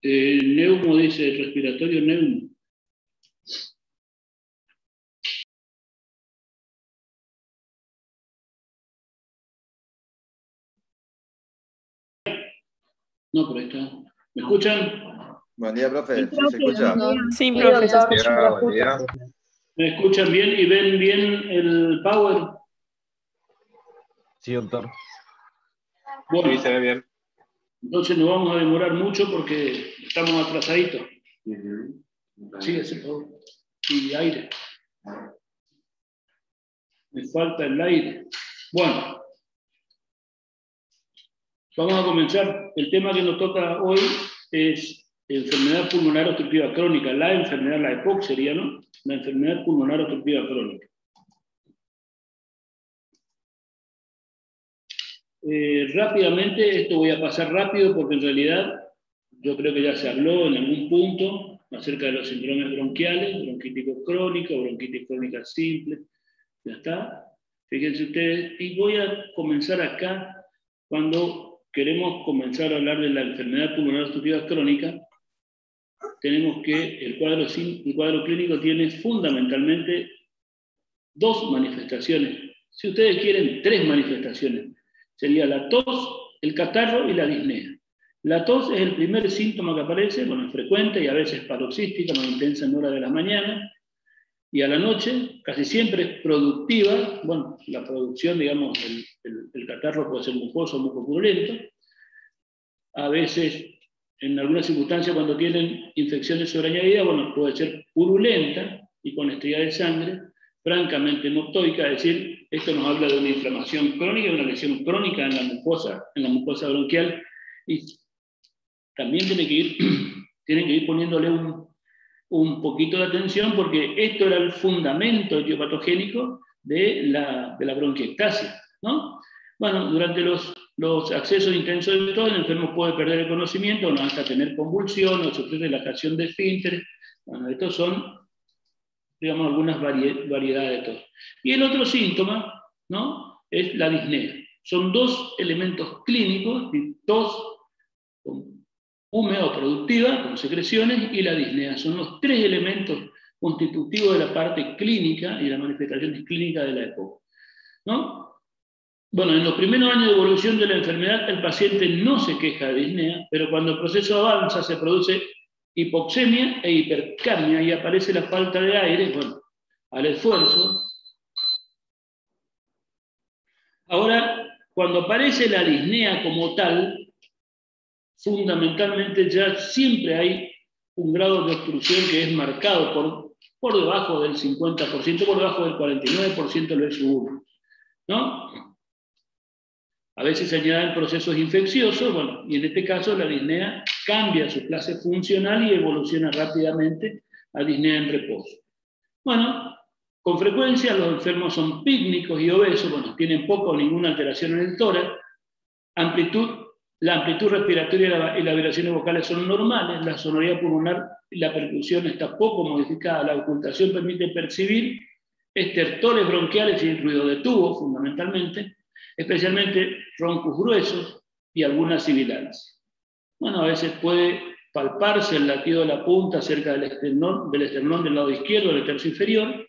Neumo dice, respiratorio neumo. No, pero está. ¿Me escuchan? Buen día, profe. Sí, ¿Sí se escucha? Sí, profe, se escucha. Buen día. ¿Me escuchan bien y ven bien el power? Sí, doctor. Bueno, Sí, se ve bien. entonces no vamos a demorar mucho porque estamos atrasaditos. Sí, ese power. Y aire. Me falta el aire. Bueno, vamos a comenzar. El tema que nos toca hoy es enfermedad pulmonar obstructiva crónica. La enfermedad, la EPOC sería, ¿no? La enfermedad pulmonar obstructiva crónica. Rápidamente, esto voy a pasar rápido porque en realidad yo creo que ya se habló en algún punto acerca de los síndromes bronquiales, bronquitis crónica, bronquitis crónica simple. Ya está. Fíjense ustedes, y voy a comenzar acá cuando queremos comenzar a hablar de la enfermedad pulmonar obstructiva crónica. Tenemos que el cuadro clínico tiene fundamentalmente dos manifestaciones. Si ustedes quieren, tres manifestaciones. Sería la tos, el catarro y la disnea. La tos es el primer síntoma que aparece, bueno, es frecuente y a veces paroxística, más intensa en horas de la mañana. Y a la noche, casi siempre es productiva. Bueno, la producción, digamos, el catarro puede ser mucoso o mucopurulento. A veces, en algunas circunstancias, cuando tienen infecciones sobreañadidas, bueno, puede ser purulenta y con estría de sangre, francamente hemoptóica, es decir, esto nos habla de una inflamación crónica, de una lesión crónica en la mucosa bronquial, y también tienen que ir poniéndole un poquito de atención porque esto era el fundamento etiopatogénico de la bronquiectasia, ¿no? Bueno, durante los accesos intensos de tos, el enfermo puede perder el conocimiento, no hasta tener convulsión o sufrir relajación de esfínteres. Bueno, estos son, digamos, algunas variedades de tos. Y el otro síntoma, ¿no?, es la disnea. Son dos elementos clínicos, tos húmeda o productiva, con secreciones, y la disnea. Son los tres elementos constitutivos de la parte clínica y la manifestación clínica de la EPOC, ¿no? Bueno, en los primeros años de evolución de la enfermedad, el paciente no se queja de disnea, pero cuando el proceso avanza se produce hipoxemia e hipercapnia y aparece la falta de aire, bueno, al esfuerzo. Ahora, cuando aparece la disnea como tal, fundamentalmente ya siempre hay un grado de obstrucción que es marcado por debajo del 50%, por debajo del 49% del S1, ¿no? A veces se añaden procesos infecciosos, bueno, y en este caso la disnea cambia su clase funcional y evoluciona rápidamente a disnea en reposo. Bueno, con frecuencia los enfermos son pícnicos y obesos, bueno, tienen poca o ninguna alteración en el tórax, la amplitud respiratoria y las vibraciones vocales son normales, la sonoridad pulmonar y la percusión está poco modificada, la ocultación permite percibir estertores bronquiales y ruido de tubo, fundamentalmente, especialmente roncos gruesos y algunas sibilancias. Bueno, a veces puede palparse el latido de la punta cerca del esternón del lado izquierdo, del tercio inferior,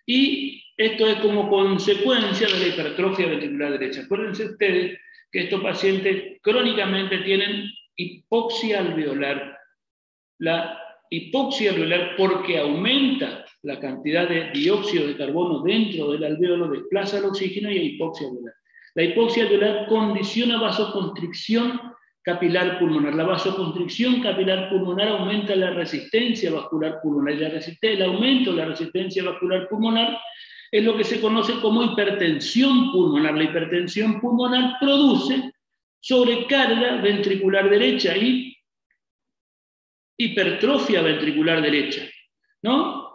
y esto es como consecuencia de la hipertrofia ventricular derecha. Acuérdense ustedes que estos pacientes crónicamente tienen hipoxia alveolar. La hipoxia alveolar, porque aumenta la cantidad de dióxido de carbono dentro del alveolo, desplaza el oxígeno y hay hipoxia alveolar. La hipoxia alveolar condiciona vasoconstricción capilar pulmonar. La vasoconstricción capilar pulmonar aumenta la resistencia vascular pulmonar. Y el aumento de la resistencia vascular pulmonar es lo que se conoce como hipertensión pulmonar. La hipertensión pulmonar produce sobrecarga ventricular derecha y hipertrofia ventricular derecha, ¿no?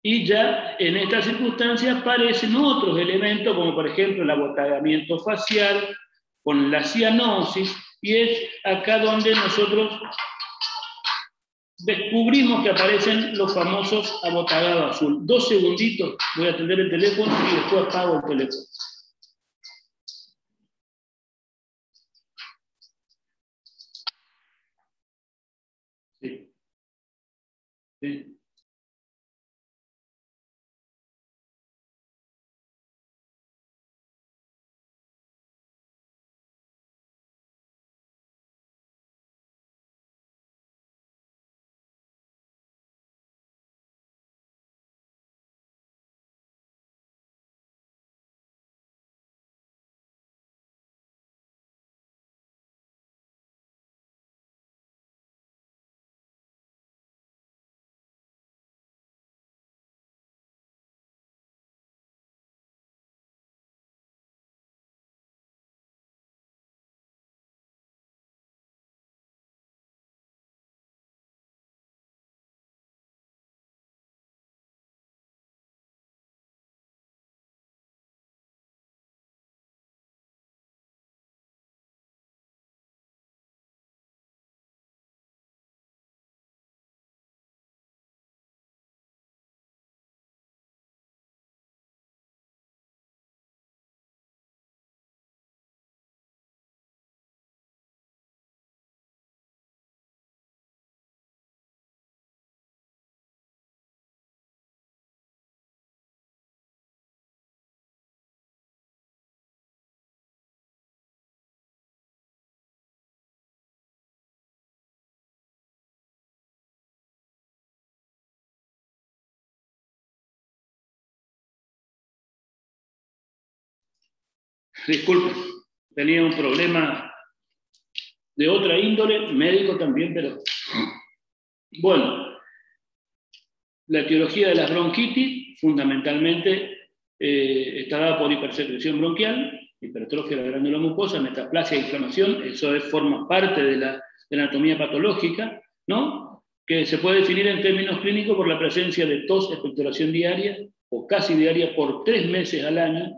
Y ya en estas circunstancias aparecen otros elementos, como por ejemplo el abotagamiento facial, con la cianosis, y es acá donde nosotros descubrimos que aparecen los famosos abotagados azul. 2 segunditos, voy a atender el teléfono y después apago el teléfono. ¿sí? Disculpen, tenía un problema de otra índole, médico también, pero bueno, la etiología de las bronquitis fundamentalmente está dada por hipersecreción bronquial, hipertrofia de la glándula mucosa, metaplasia e inflamación. Eso forma parte de la anatomía patológica, ¿no? Que se puede definir en términos clínicos por la presencia de tos, expectoración diaria o casi diaria por 3 meses al año,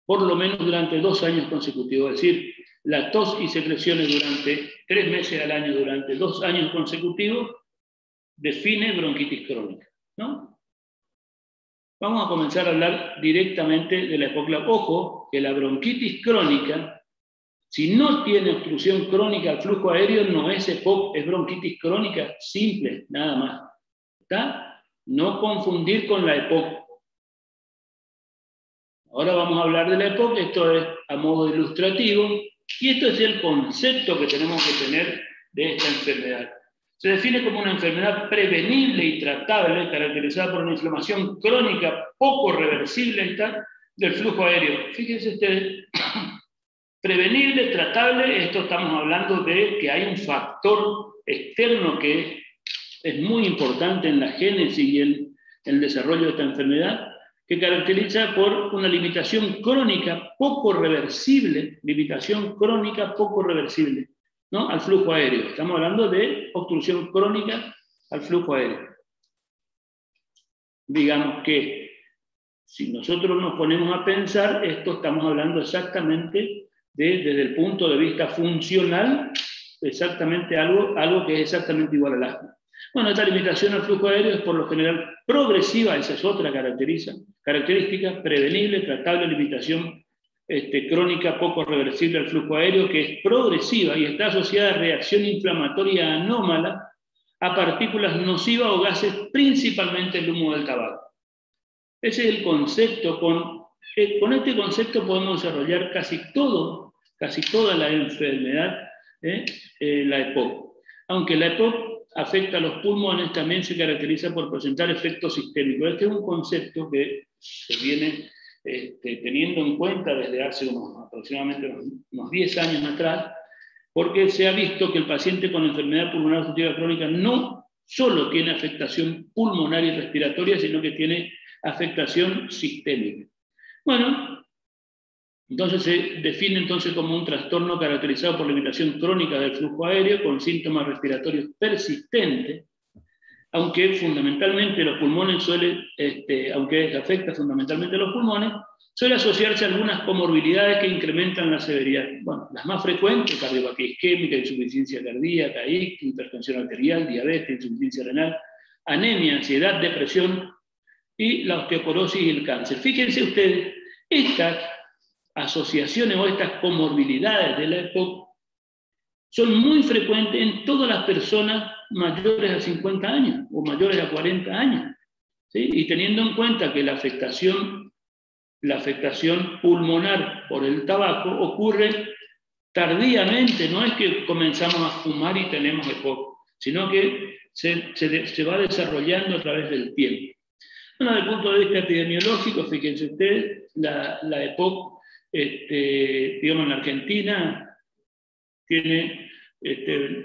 por lo menos durante 2 años consecutivos. Es decir, la tos y secreciones durante 3 meses al año, durante 2 años consecutivos, define bronquitis crónica, ¿no? Vamos a comenzar a hablar directamente de la EPOC. Ojo, que la bronquitis crónica, si no tiene obstrucción crónica al flujo aéreo, no es EPOC, es bronquitis crónica simple, nada más. ¿Está? No confundir con la EPOC. Ahora vamos a hablar de la EPOC, esto es a modo ilustrativo, y esto es el concepto que tenemos que tener de esta enfermedad. Se define como una enfermedad prevenible y tratable, caracterizada por una inflamación crónica poco reversible del flujo aéreo. Fíjense ustedes, prevenible, tratable, esto estamos hablando de que hay un factor externo que es muy importante en la génesis y en el desarrollo de esta enfermedad, que caracteriza por una limitación crónica poco reversible, ¿no? Al flujo aéreo. Estamos hablando de obstrucción crónica al flujo aéreo. Digamos que si nosotros nos ponemos a pensar, esto estamos hablando exactamente desde el punto de vista funcional, exactamente algo que es exactamente igual al asma. Bueno, esta limitación al flujo aéreo es por lo general progresiva, esa es otra característica, prevenible, tratable, limitación crónica poco reversible al flujo aéreo, que es progresiva y está asociada a reacción inflamatoria anómala a partículas nocivas o gases, principalmente el humo del tabaco. Ese es el concepto. Con este concepto podemos desarrollar casi toda la enfermedad, la EPOC. Aunque la EPOC afecta a los pulmones, también se caracteriza por presentar efectos sistémicos. Este es un concepto que se viene teniendo en cuenta desde hace aproximadamente unos 10 años atrás, porque se ha visto que el paciente con enfermedad pulmonar obstructiva crónica no solo tiene afectación pulmonar y respiratoria, sino que tiene afectación sistémica. Bueno, entonces se define entonces como un trastorno caracterizado por limitación crónica del flujo aéreo con síntomas respiratorios persistentes, aunque fundamentalmente los pulmones aunque afecta fundamentalmente a los pulmones, suele asociarse a algunas comorbilidades que incrementan la severidad. Bueno, las más frecuentes: cardiopatía isquémica, insuficiencia cardíaca, ictus, hipertensión arterial, diabetes, insuficiencia renal, anemia, ansiedad, depresión y la osteoporosis y el cáncer. Fíjense ustedes, estas asociaciones o estas comorbilidades de la EPOC son muy frecuentes en todas las personas mayores a 50 años o mayores a 40 años. ¿Sí? Y teniendo en cuenta que la afectación pulmonar por el tabaco ocurre tardíamente, no es que comenzamos a fumar y tenemos EPOC, sino que se va desarrollando a través del tiempo. Bueno, desde el punto de vista epidemiológico, fíjense ustedes, la EPOC, digamos, en Argentina tiene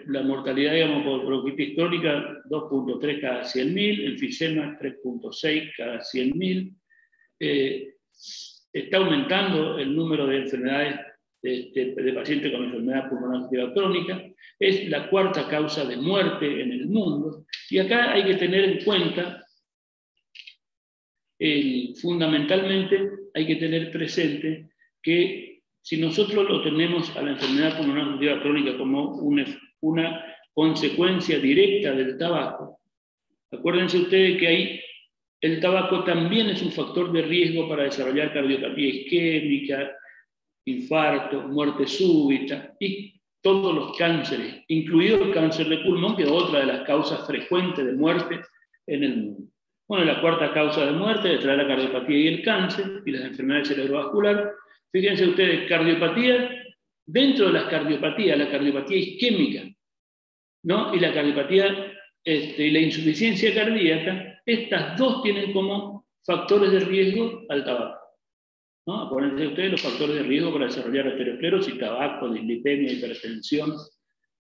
la mortalidad, digamos, por bronquitis crónica 2.3 cada 100.000, enfisema 3.6 cada 100.000. Está aumentando el número de enfermedades de pacientes con enfermedad pulmonar obstructiva crónica. Es la cuarta causa de muerte en el mundo. Y acá hay que tener en cuenta, fundamentalmente, hay que tener presente que si nosotros lo tenemos a la enfermedad pulmonar obstructiva crónica como una consecuencia directa del tabaco, acuérdense ustedes que el tabaco también es un factor de riesgo para desarrollar cardiopatía isquémica, infarto, muerte súbita y todos los cánceres, incluido el cáncer de pulmón, que es otra de las causas frecuentes de muerte en el mundo. Bueno, la cuarta causa de muerte detrás de la cardiopatía y el cáncer y las enfermedades cerebrovasculares. Fíjense ustedes, cardiopatía, dentro de las cardiopatías, la cardiopatía isquémica, ¿no? Y la cardiopatía y la insuficiencia cardíaca, estas dos tienen como factores de riesgo al tabaco, ¿no? Acuérdense ustedes los factores de riesgo para desarrollar arteriosclerosis, tabaco, dislipemia, hipertensión.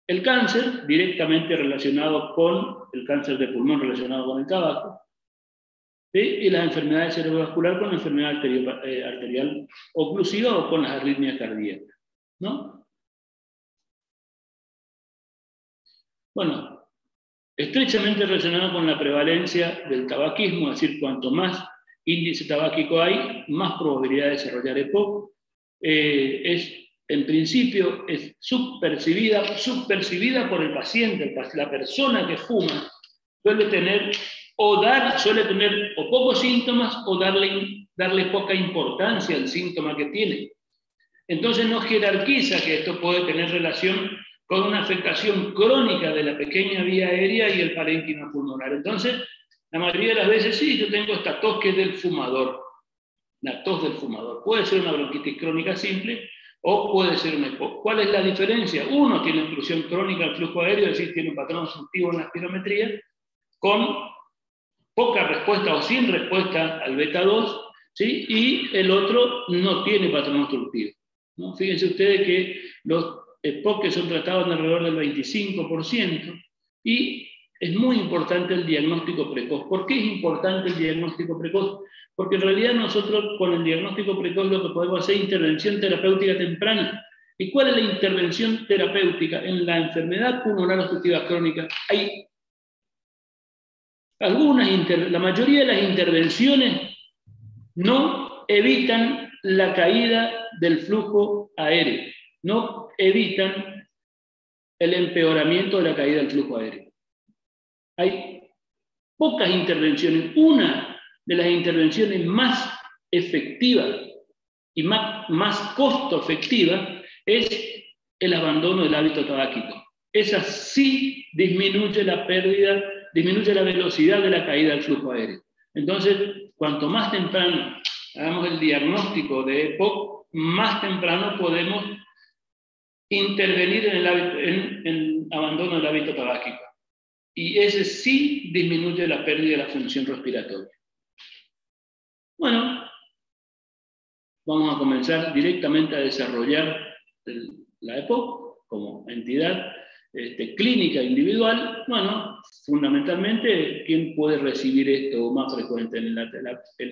El cáncer, directamente relacionado con el cáncer de pulmón relacionado con el tabaco, ¿sí? Y las enfermedades cerebrovasculares con la enfermedad arterial oclusiva o con las arritmias cardíacas, ¿no? Bueno, estrechamente relacionado con la prevalencia del tabaquismo, es decir, cuanto más índice tabáquico hay, más probabilidad de desarrollar EPOC. En principio, es subpercibida por el paciente. La persona que fuma suele tener o pocos síntomas o darle poca importancia al síntoma que tiene. Entonces no jerarquiza que esto puede tener relación con una afectación crónica de la pequeña vía aérea y el parénquima pulmonar. Entonces, la mayoría de las veces sí, yo tengo esta tos que es del fumador. La tos del fumador. Puede ser una bronquitis crónica simple o puede ser una EPOC. ¿Cuál es la diferencia? Uno tiene obstrucción crónica del flujo aéreo, es decir, tiene un patrón obstructivo en la espirometría, con poca respuesta o sin respuesta al beta 2, ¿sí? Y el otro no tiene patrón obstructivo, ¿no? Fíjense ustedes que los EPOC que son tratados en alrededor del 25%, y es muy importante el diagnóstico precoz. ¿Por qué es importante el diagnóstico precoz? Porque en realidad nosotros con el diagnóstico precoz lo que podemos hacer es intervención terapéutica temprana. ¿Y cuál es la intervención terapéutica? En la enfermedad pulmonar obstructiva crónica hay la mayoría de las intervenciones no evitan la caída del flujo aéreo, no evitan el empeoramiento de la caída del flujo aéreo. Hay pocas intervenciones. Una de las intervenciones más efectivas y más costo efectiva es el abandono del hábito tabáquico. Esa sí disminuye la velocidad de la caída del flujo aéreo. Entonces, cuanto más temprano hagamos el diagnóstico de EPOC, más temprano podemos intervenir en el abandono del hábito tabáquico. Y ese sí disminuye la pérdida de la función respiratoria. Bueno, vamos a comenzar directamente a desarrollar la EPOC como entidad clínica individual. Bueno, fundamentalmente, ¿quién puede recibir esto más frecuente? ¿En la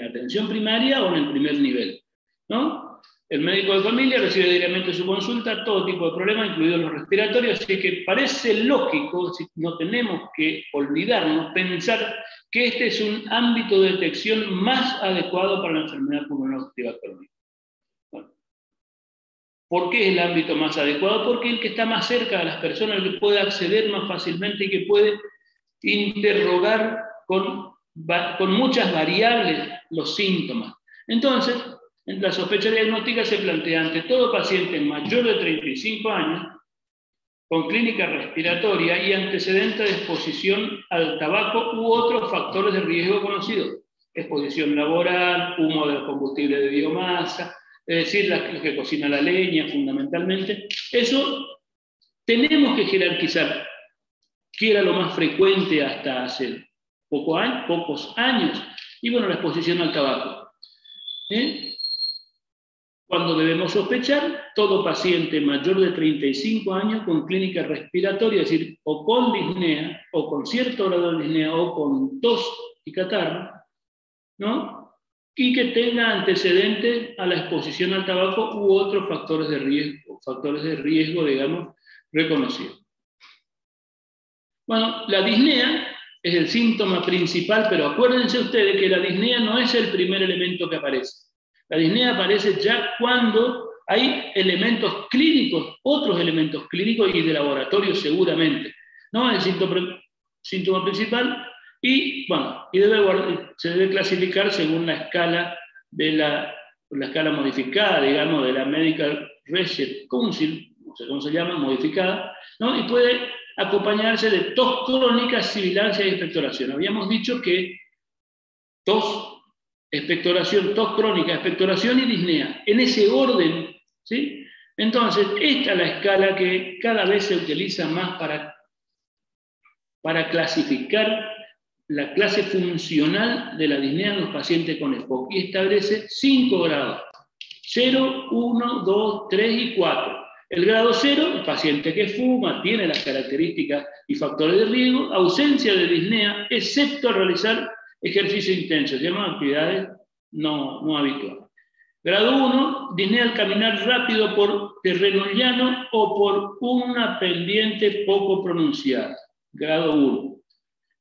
atención primaria o en el primer nivel? ¿No? El médico de familia recibe diariamente su consulta, todo tipo de problemas, incluidos los respiratorios, así que parece lógico, si no tenemos que olvidarnos, pensar que este es un ámbito de detección más adecuado para la enfermedad pulmonar obstructiva crónica. Bueno, ¿por qué es el ámbito más adecuado? Porque es el que está más cerca de las personas, el que puede acceder más fácilmente y que puede interrogar con muchas variables los síntomas. Entonces, en la sospecha diagnóstica se plantea ante todo paciente mayor de 35 años con clínica respiratoria y antecedente de exposición al tabaco u otros factores de riesgo conocidos. Exposición laboral, humo de los combustibles de biomasa, es decir, los que cocina la leña fundamentalmente. Eso tenemos que jerarquizar, que era lo más frecuente hasta hace pocos años, y bueno, la exposición al tabaco. Cuando debemos sospechar, todo paciente mayor de 35 años con clínica respiratoria, es decir, o con disnea, o con cierto grado de disnea, o con tos y catarro, ¿no? Y que tenga antecedentes a la exposición al tabaco u otros factores de riesgo, digamos, reconocidos. Bueno, la disnea es el síntoma principal, pero acuérdense ustedes que la disnea no es el primer elemento que aparece. La disnea aparece ya cuando hay elementos clínicos, otros elementos clínicos y de laboratorio seguramente, ¿no? El síntoma principal y, bueno, se debe clasificar según la escala la escala modificada, digamos, de la Medical Research Council, no sé cómo se llama, modificada, ¿no? Y puede acompañarse de tos crónica, sibilancia y expectoración. Habíamos dicho que tos, expectoración, tos crónica, expectoración y disnea, en ese orden, ¿sí? Entonces, esta es la escala que cada vez se utiliza más para clasificar la clase funcional de la disnea en los pacientes con EPOC y establece 5 grados: 0, 1, 2, 3 y 4. El grado 0, el paciente que fuma, tiene las características y factores de riesgo, ausencia de disnea, excepto al realizar ejercicio intenso, se llaman actividades no habituales. Grado 1, disnea al caminar rápido por terreno llano o por una pendiente poco pronunciada. Grado 1.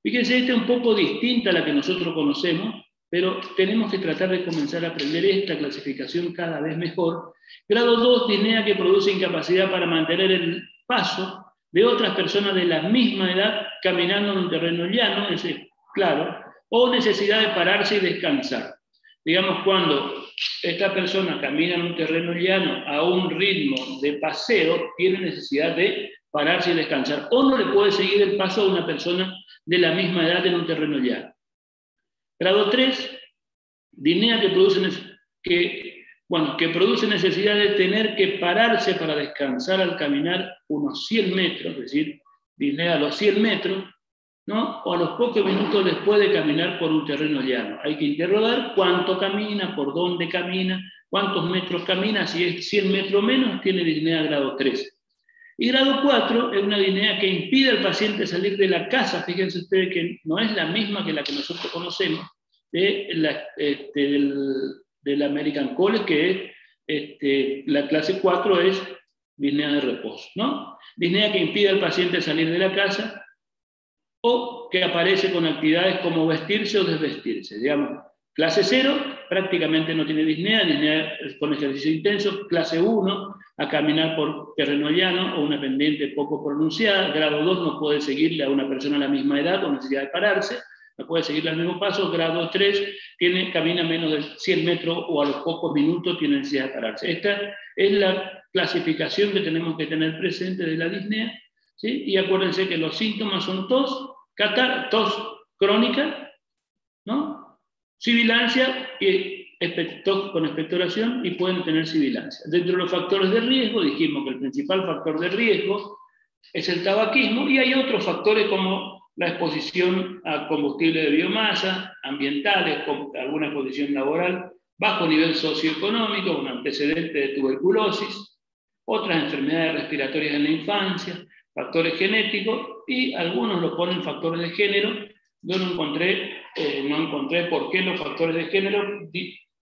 Fíjense, esta es un poco distinta a la que nosotros conocemos, pero tenemos que tratar de comenzar a aprender esta clasificación cada vez mejor. Grado 2, disnea que produce incapacidad para mantener el paso de otras personas de la misma edad caminando en un terreno llano, es claro, o necesidad de pararse y descansar. Digamos, cuando esta persona camina en un terreno llano a un ritmo de paseo, tiene necesidad de pararse y descansar, o no le puede seguir el paso a una persona de la misma edad en un terreno llano. Grado 3, disnea que produce necesidad de tener que pararse para descansar al caminar unos 100 metros, es decir, disnea a los 100 metros, ¿no? O a los pocos minutos después de caminar por un terreno llano. Hay que interrogar cuánto camina, por dónde camina, cuántos metros camina. Si es 100 metros menos, tiene disnea grado 3. Y grado 4 es una disnea que impide al paciente salir de la casa. Fíjense ustedes que no es la misma que la que nosotros conocemos del American College, que es la clase 4 es disnea de reposo, ¿no? Disnea que impide al paciente salir de la casa o que aparece con actividades como vestirse o desvestirse. Digamos, clase 0 prácticamente no tiene disnea con ejercicio intenso. Clase 1, a caminar por terreno llano o una pendiente poco pronunciada. Grado 2, no puede seguirle a una persona a la misma edad con necesidad de pararse, no puede seguirle al mismo paso. Grado 3, camina menos de 100 metros o a los pocos minutos tiene necesidad de pararse. Esta es la clasificación que tenemos que tener presente de la disnea, ¿sí? Y acuérdense que los síntomas son tos crónica, ¿no? Sibilancia y tos con expectoración, y pueden tener sibilancia. Dentro de los factores de riesgo, dijimos que el principal factor de riesgo es el tabaquismo, y hay otros factores como la exposición a combustible de biomasa, ambientales, con alguna exposición laboral, bajo nivel socioeconómico, un antecedente de tuberculosis, otras enfermedades respiratorias en la infancia, factores genéticos, y algunos lo ponen factores de género. Yo no encontré por qué los factores de género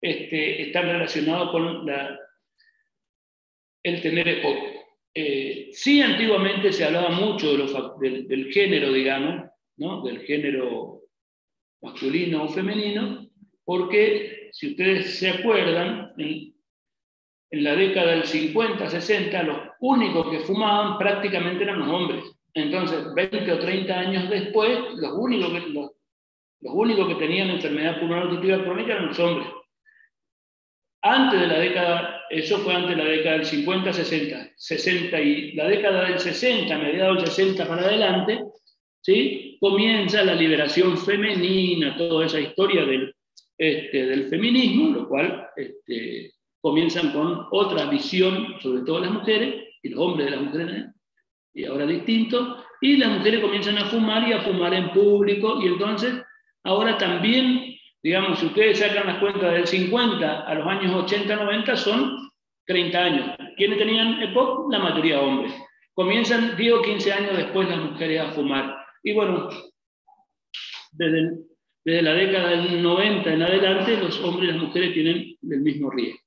están relacionados con el tener EPOC. Sí, antiguamente se hablaba mucho del género, digamos, ¿no? Del género masculino o femenino, porque si ustedes se acuerdan, en la década del 50, 60, los únicos que fumaban prácticamente eran los hombres. Entonces, 20 o 30 años después, los únicos que tenían enfermedad pulmonar obstructiva crónica eran los hombres. antes de la década, eso fue antes de la década del 50, 60 y la década del 60, mediados del 60 para adelante, ¿sí? Comienza la liberación femenina, toda esa historia del feminismo, lo cual comienzan con otra visión, sobre todo las mujeres, y los hombres de las mujeres, y ahora distinto, y las mujeres comienzan a fumar y a fumar en público, y entonces ahora también, digamos, si ustedes sacan las cuentas del 50 a los años 80, 90, son 30 años. ¿Quiénes tenían EPOC? La mayoría hombres. Comienzan 10 o 15 años después las mujeres a fumar. Y bueno, desde la década del 90 en adelante, los hombres y las mujeres tienen el mismo riesgo.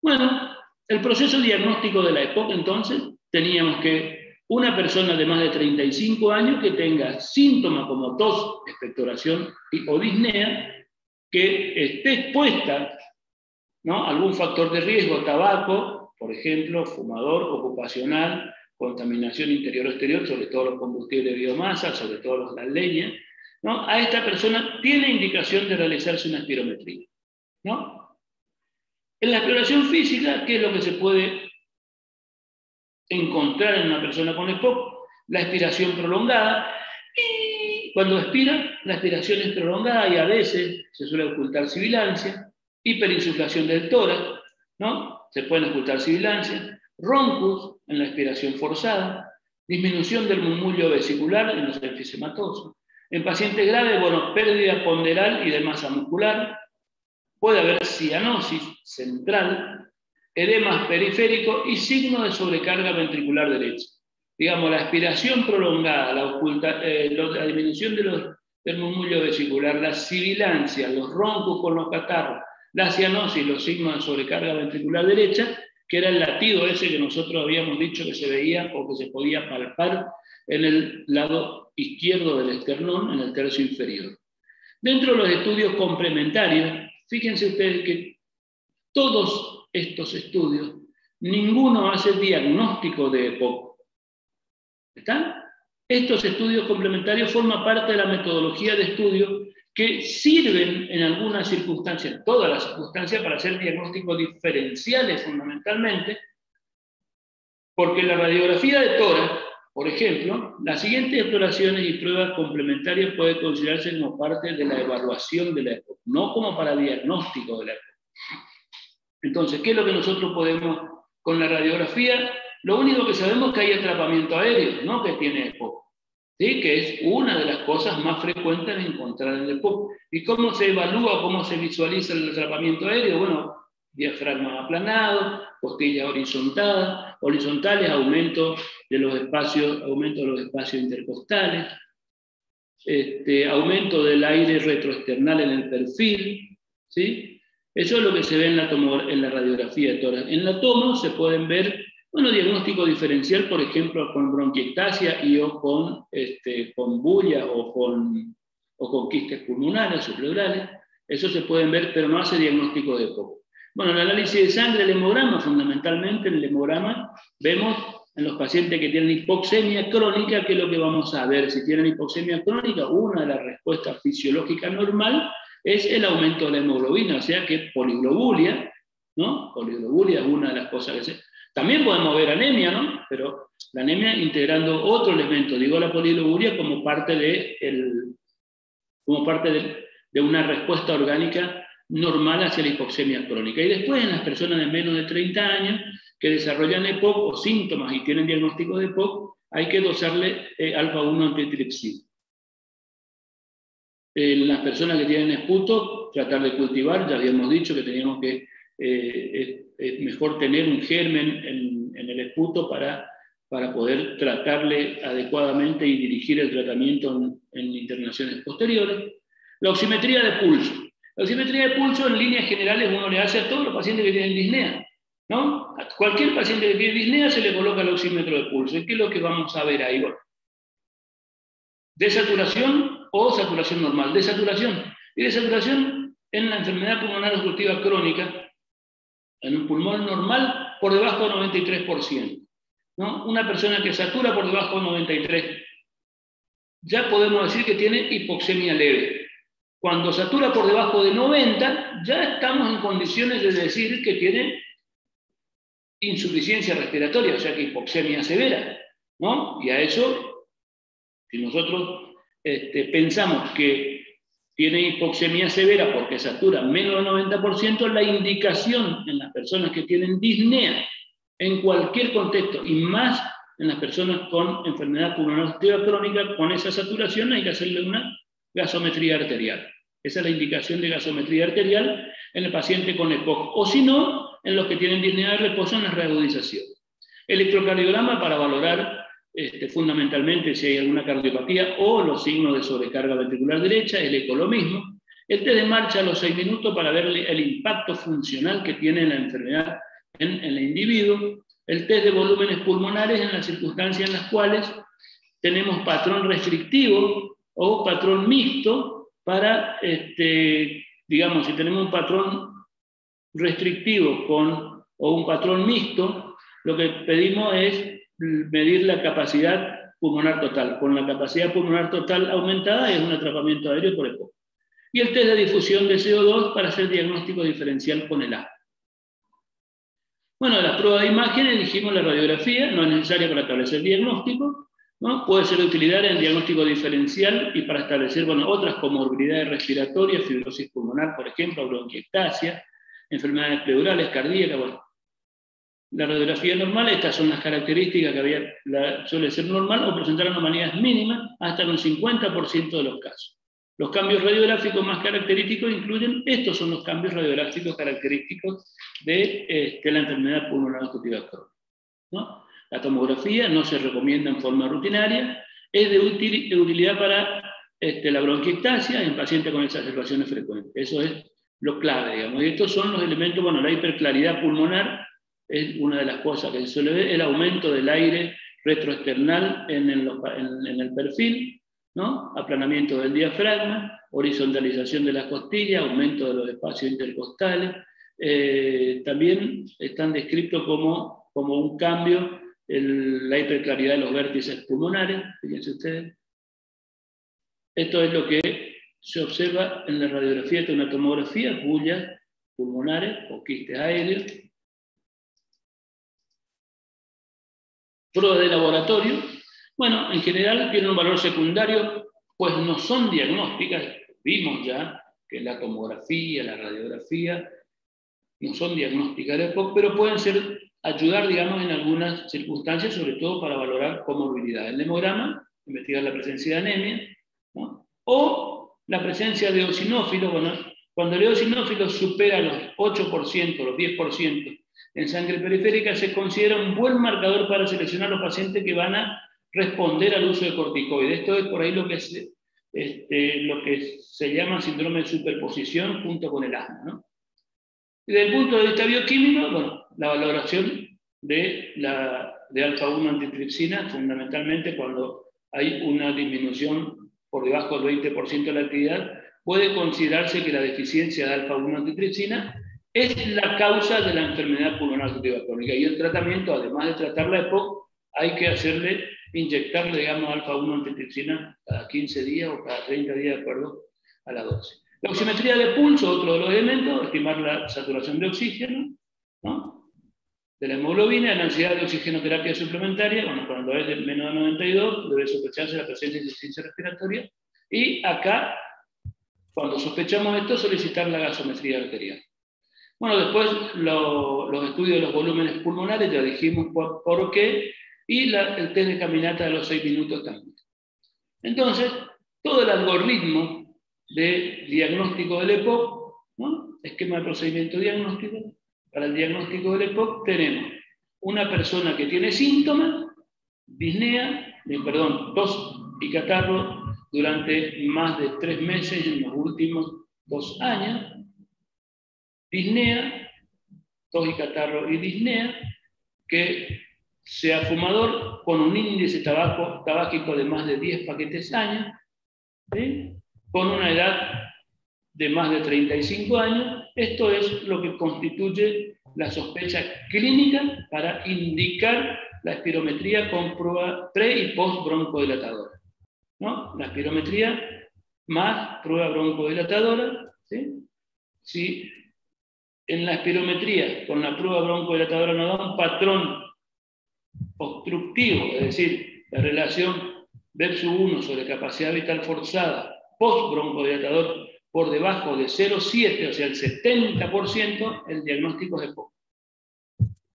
Bueno, el proceso diagnóstico de la EPOC, entonces, teníamos que una persona de más de 35 años que tenga síntomas como tos, expectoración o disnea, que esté expuesta, ¿no?, a algún factor de riesgo, tabaco, por ejemplo, fumador, ocupacional, contaminación interior o exterior, sobre todo los combustibles de biomasa, sobre todo las leñas, ¿no? A esta persona tiene indicación de realizarse una espirometría, ¿no? En la exploración física, ¿qué es lo que se puede encontrar en una persona con EPOC? La expiración prolongada, y cuando expira, la expiración es prolongada y a veces se suele ocultar sibilancia, hiperinsuflación del tórax, ¿no? Se pueden ocultar sibilancia, roncus en la expiración forzada, disminución del murmullo vesicular en los enfisematosos. En pacientes graves, bueno, pérdida ponderal y de masa muscular, puede haber cianosis central, edemas periférico y signo de sobrecarga ventricular derecha. Digamos, la aspiración prolongada, la disminución del murmullo vesicular, la sibilancia, los roncos con los catarros, la cianosis, los signos de sobrecarga ventricular derecha, que era el latido ese que nosotros habíamos dicho que se veía o que se podía palpar en el lado izquierdo del esternón, en el tercio inferior. Dentro de los estudios complementarios, fíjense ustedes que todos estos estudios, ninguno hace diagnóstico de EPOC. ¿Están? Estos estudios complementarios forman parte de la metodología de estudio que sirven en algunas circunstancias, en todas las circunstancias, para hacer diagnósticos diferenciales fundamentalmente, porque la radiografía de tórax, por ejemplo, las siguientes exploraciones y pruebas complementarias pueden considerarse como parte de la evaluación de la EPOC, no como para diagnóstico de la EPOC. Entonces, ¿qué es lo que nosotros podemos con la radiografía? Lo único que sabemos es que hay atrapamiento aéreo, no que tiene EPOC, ¿sí? Que es una de las cosas más frecuentes de encontrar en el EPOC. ¿Y cómo se evalúa, cómo se visualiza el atrapamiento aéreo? Bueno, diafragma aplanado, costillas horizontales, aumento de los espacios intercostales, aumento del aire retroesternal en el perfil, ¿sí? Eso es lo que se ve en la radiografía de tórax. En la tomo se pueden ver, bueno, diagnóstico diferencial, por ejemplo, con bronquiectasia y o con bulla o con quistes pulmonares o pleurales. Eso se pueden ver, pero no hace diagnóstico de EPOC. Bueno, el análisis de sangre, el hemograma, fundamentalmente en el hemograma vemos en los pacientes que tienen hipoxemia crónica, que es lo que vamos a ver. Si tienen hipoxemia crónica, una de las respuestas fisiológicas normal es el aumento de la hemoglobina, o sea que poliglobulia, ¿no? Poliglobulia es una de las cosas que se... También podemos ver anemia, ¿no? Pero la anemia integrando otro elemento, digo la poliglobulia como parte de una respuesta orgánica normal hacia la hipoxemia crónica. Y después en las personas de menos de 30 años que desarrollan EPOC o síntomas y tienen diagnóstico de EPOC, hay que dosarle alfa-1 antitripsina. En las personas que tienen esputo, tratar de cultivar, ya habíamos dicho que teníamos que es mejor tener un germen en el esputo para poder tratarle adecuadamente y dirigir el tratamiento en internaciones posteriores. La oximetría de pulso. La oximetría de pulso, en líneas generales, uno le hace a todos los pacientes que tienen disnea, ¿no? A cualquier paciente que tiene disnea se le coloca el oxímetro de pulso. ¿Y qué es lo que vamos a ver ahí? Bueno, desaturación o saturación normal. Desaturación. Y desaturación en la enfermedad pulmonar obstructiva crónica, en un pulmón normal, por debajo del 93%. ¿No? Una persona que satura por debajo del 93%, ya podemos decir que tiene hipoxemia leve. Cuando satura por debajo de 90, ya estamos en condiciones de decir que tiene insuficiencia respiratoria, o sea que hipoxemia severa, ¿no? Y a eso, si nosotros pensamos que tiene hipoxemia severa porque satura menos del 90%, la indicación en las personas que tienen disnea, en cualquier contexto, y más en las personas con enfermedad pulmonar obstructiva crónica, con esa saturación hay que hacerle una gasometría arterial. Esa es la indicación de gasometría arterial en el paciente con EPOC, o si no, en los que tienen disnea de reposo en la reagudización. Electrocardiograma para valorar fundamentalmente si hay alguna cardiopatía o los signos de sobrecarga ventricular derecha, el eco lo mismo. El test de marcha a los 6 minutos para ver el impacto funcional que tiene la enfermedad en el individuo. El test de volúmenes pulmonares en las circunstancias en las cuales tenemos patrón restrictivo o patrón mixto para, digamos, si tenemos un patrón restrictivo o un patrón mixto, lo que pedimos es medir la capacidad pulmonar total. Con la capacidad pulmonar total aumentada es un atrapamiento aéreo por EPOC. Y el test de difusión de CO2 para hacer diagnóstico diferencial con el asma. Bueno, de las pruebas de imagen elegimos la radiografía, no es necesaria para establecer diagnóstico, ¿no? Puede ser de utilidad en diagnóstico diferencial y para establecer otras comorbilidades respiratorias, fibrosis pulmonar, por ejemplo, bronquiectasia, enfermedades pleurales, cardíacas. Bueno, la radiografía normal, estas son las características que suele ser normal o presentar anomalías mínimas hasta en un 50% de los casos. Los cambios radiográficos más característicos incluyen, estos son los cambios radiográficos característicos de la enfermedad pulmonar obstructiva crónica, ¿no? La tomografía no se recomienda en forma rutinaria, es de utilidad para la bronquiectasia en pacientes con exacerbaciones frecuentes. Eso es lo clave, digamos. Y estos son los elementos, bueno, la hiperclaridad pulmonar es una de las cosas que se suele ver, el aumento del aire retroesternal en el perfil, ¿no? Aplanamiento del diafragma, horizontalización de las costillas, aumento de los espacios intercostales. También están descritos como un cambio la hiperclaridad de los vértices pulmonares, fíjense ustedes. Esto es lo que se observa en la radiografía de una tomografía, bullas pulmonares o quistes aéreos. Pruebas de laboratorio, bueno, en general tienen un valor secundario, pues no son diagnósticas. Vimos ya que la tomografía, la radiografía, no son diagnósticas de EPOC, pero pueden ayudar, digamos, en algunas circunstancias, sobre todo para valorar comorbilidad. El hemograma, investigar la presencia de anemia, ¿no? O la presencia de eosinófilos. Bueno, cuando el eosinófilo supera los 8%, los 10% en sangre periférica, se considera un buen marcador para seleccionar los pacientes que van a responder al uso de corticoides. Esto es por ahí lo que se llama síndrome de superposición junto con el asma, ¿no? Y desde el punto de vista bioquímico, bueno, la valoración de alfa-1 antitripsina, fundamentalmente cuando hay una disminución por debajo del 20% de la actividad, puede considerarse que la deficiencia de alfa-1 antitripsina es la causa de la enfermedad pulmonar obstructiva crónica. Y el tratamiento, además de tratar la EPOC, hay que inyectarle, digamos, alfa-1 antitripsina cada 15 días o cada 30 días de acuerdo a la dosis. La oximetría de pulso, otro de los elementos, estimar la saturación de oxígeno, ¿no? De la hemoglobina, la necesidad de oxigenoterapia suplementaria, bueno, cuando es de menos de 92, debe sospecharse la presencia de insuficiencia respiratoria. Y acá, cuando sospechamos esto, solicitar la gasometría arterial. Bueno, después los estudios de los volúmenes pulmonares, ya dijimos por qué, y el test de caminata de los 6 minutos también. Entonces, todo el algoritmo de diagnóstico del EPOC, ¿no? Esquema de procedimiento diagnóstico. Para el diagnóstico del EPOC tenemos una persona que tiene síntomas, tos y catarro durante más de 3 meses en los últimos 2 años, disnea, tos y catarro y disnea, que sea fumador con un índice tabáquico de más de 10 paquetes años, ¿sí? Con una edad de más de 35 años. Esto es lo que constituye la sospecha clínica para indicar la espirometría con prueba pre- y post-broncodilatadora, ¿no? La espirometría más prueba broncodilatadora, ¿sí? Si en la espirometría con la prueba broncodilatadora nos da un patrón obstructivo, es decir, la relación versus 1 sobre capacidad vital forzada post-broncodilatador por debajo de 0,7, o sea, el 70%, el diagnóstico es EPOC.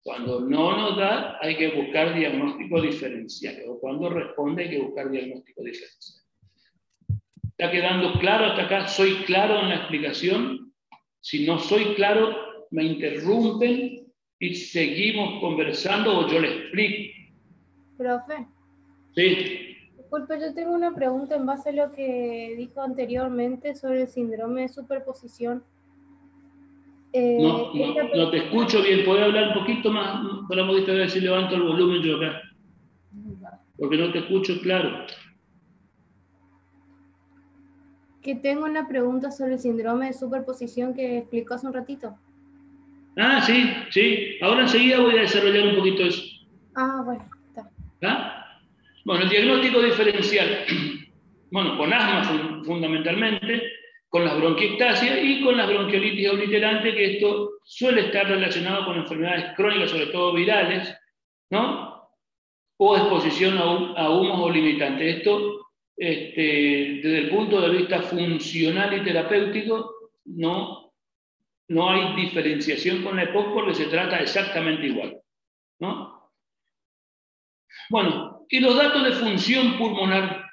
Cuando no nos da, hay que buscar diagnóstico diferencial, o cuando responde hay que buscar diagnóstico diferencial. ¿Está quedando claro hasta acá? ¿Soy claro en la explicación? Si no soy claro, me interrumpen y seguimos conversando o yo le explico. Profe. Sí. Disculpe, yo tengo una pregunta en base a lo que dijo anteriormente sobre el síndrome de superposición. No te escucho bien. ¿Puedes hablar un poquito más? Para modista, a ver si levanto el volumen yo acá. Porque no te escucho claro. Que tengo una pregunta sobre el síndrome de superposición que explicó hace un ratito. Ah, sí, sí. Ahora enseguida voy a desarrollar un poquito eso. Ah, bueno, está. ¿Ah? Bueno, el diagnóstico diferencial. Bueno, con asma fundamentalmente, con las bronquiectasias y con las bronquiolitis obliterantes, que esto suele estar relacionado con enfermedades crónicas, sobre todo virales, ¿no? O exposición a humos o limitantes. Esto, desde el punto de vista funcional y terapéutico, no hay diferenciación con la EPOC porque se trata exactamente igual, ¿no? Bueno, y los datos de función pulmonar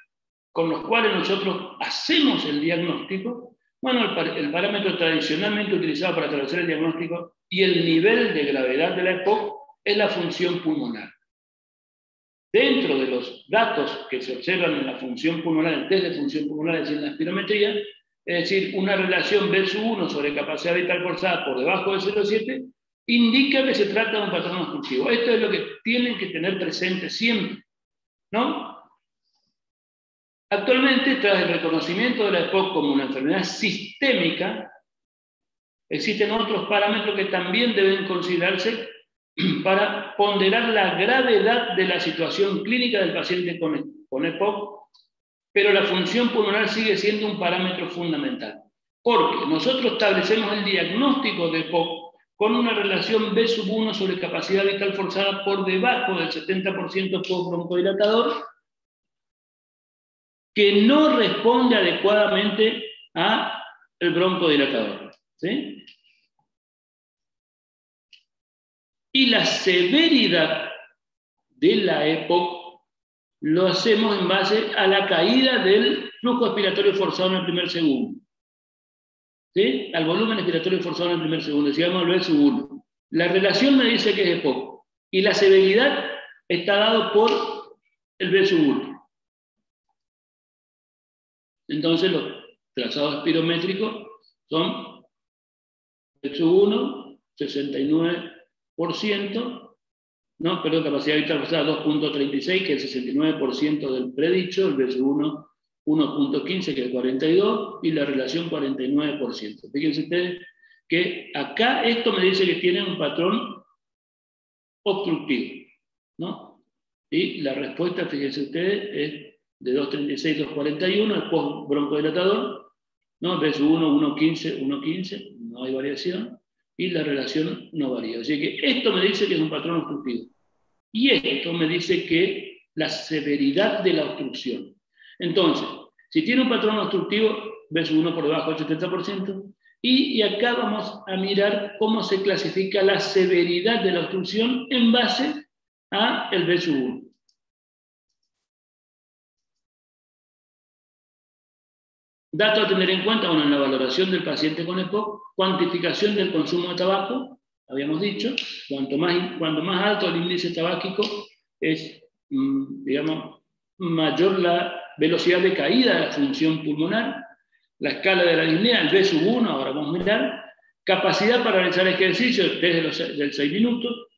con los cuales nosotros hacemos el diagnóstico, bueno, el parámetro tradicionalmente utilizado para establecer el diagnóstico y el nivel de gravedad de la EPOC es la función pulmonar. Dentro de los datos que se observan en la función pulmonar, el test de función pulmonar, es decir, en la espirometría, es decir, una relación versus 1 sobre capacidad vital forzada por debajo de 0,7, indica que se trata de un patrón obstructivo. Esto es lo que tienen que tener presente siempre, ¿no? Actualmente, tras el reconocimiento de la EPOC como una enfermedad sistémica, existen otros parámetros que también deben considerarse para ponderar la gravedad de la situación clínica del paciente con EPOC, pero la función pulmonar sigue siendo un parámetro fundamental, porque nosotros establecemos el diagnóstico de EPOC con una relación B/1 sobre capacidad vital forzada por debajo del 70% post-broncodilatador, que no responde adecuadamente al broncodilatador, ¿sí? Y la severidad de la EPOC lo hacemos en base a la caída del flujo expiratorio forzado en el primer segundo, ¿sí? Al volumen expiratorio forzado en el primer segundo, decíamos el B/1. La relación me dice que es EPOC y la severidad está dado por el B/1. Entonces los trazados espirométricos son B/1, 69%, no, perdón, capacidad vital forzada 2.36, que es el 69% del predicho, el B/1 1.15, que es el 42%, y la relación 49%. Fíjense ustedes que acá esto me dice que tiene un patrón obstructivo, ¿no? Y la respuesta, fíjense ustedes, es de 2.36, 2.41, el post-broncodilatador, ¿no? B/1, 1.15, 1.15, no hay variación, y la relación no varía. Así que esto me dice que es un patrón obstructivo. Y esto me dice que la severidad de la obstrucción. Entonces, si tiene un patrón obstructivo, B/1 por debajo del 70%, y acá vamos a mirar cómo se clasifica la severidad de la obstrucción en base a el B/1. Dato a tener en cuenta, bueno, en la valoración del paciente con EPOC, cuantificación del consumo de tabaco, habíamos dicho, cuanto más alto el índice tabáquico es, digamos, mayor la velocidad de caída de la función pulmonar, la escala de la disnea, el B/1, ahora vamos a mirar, capacidad para realizar ejercicio desde del 6 minutos,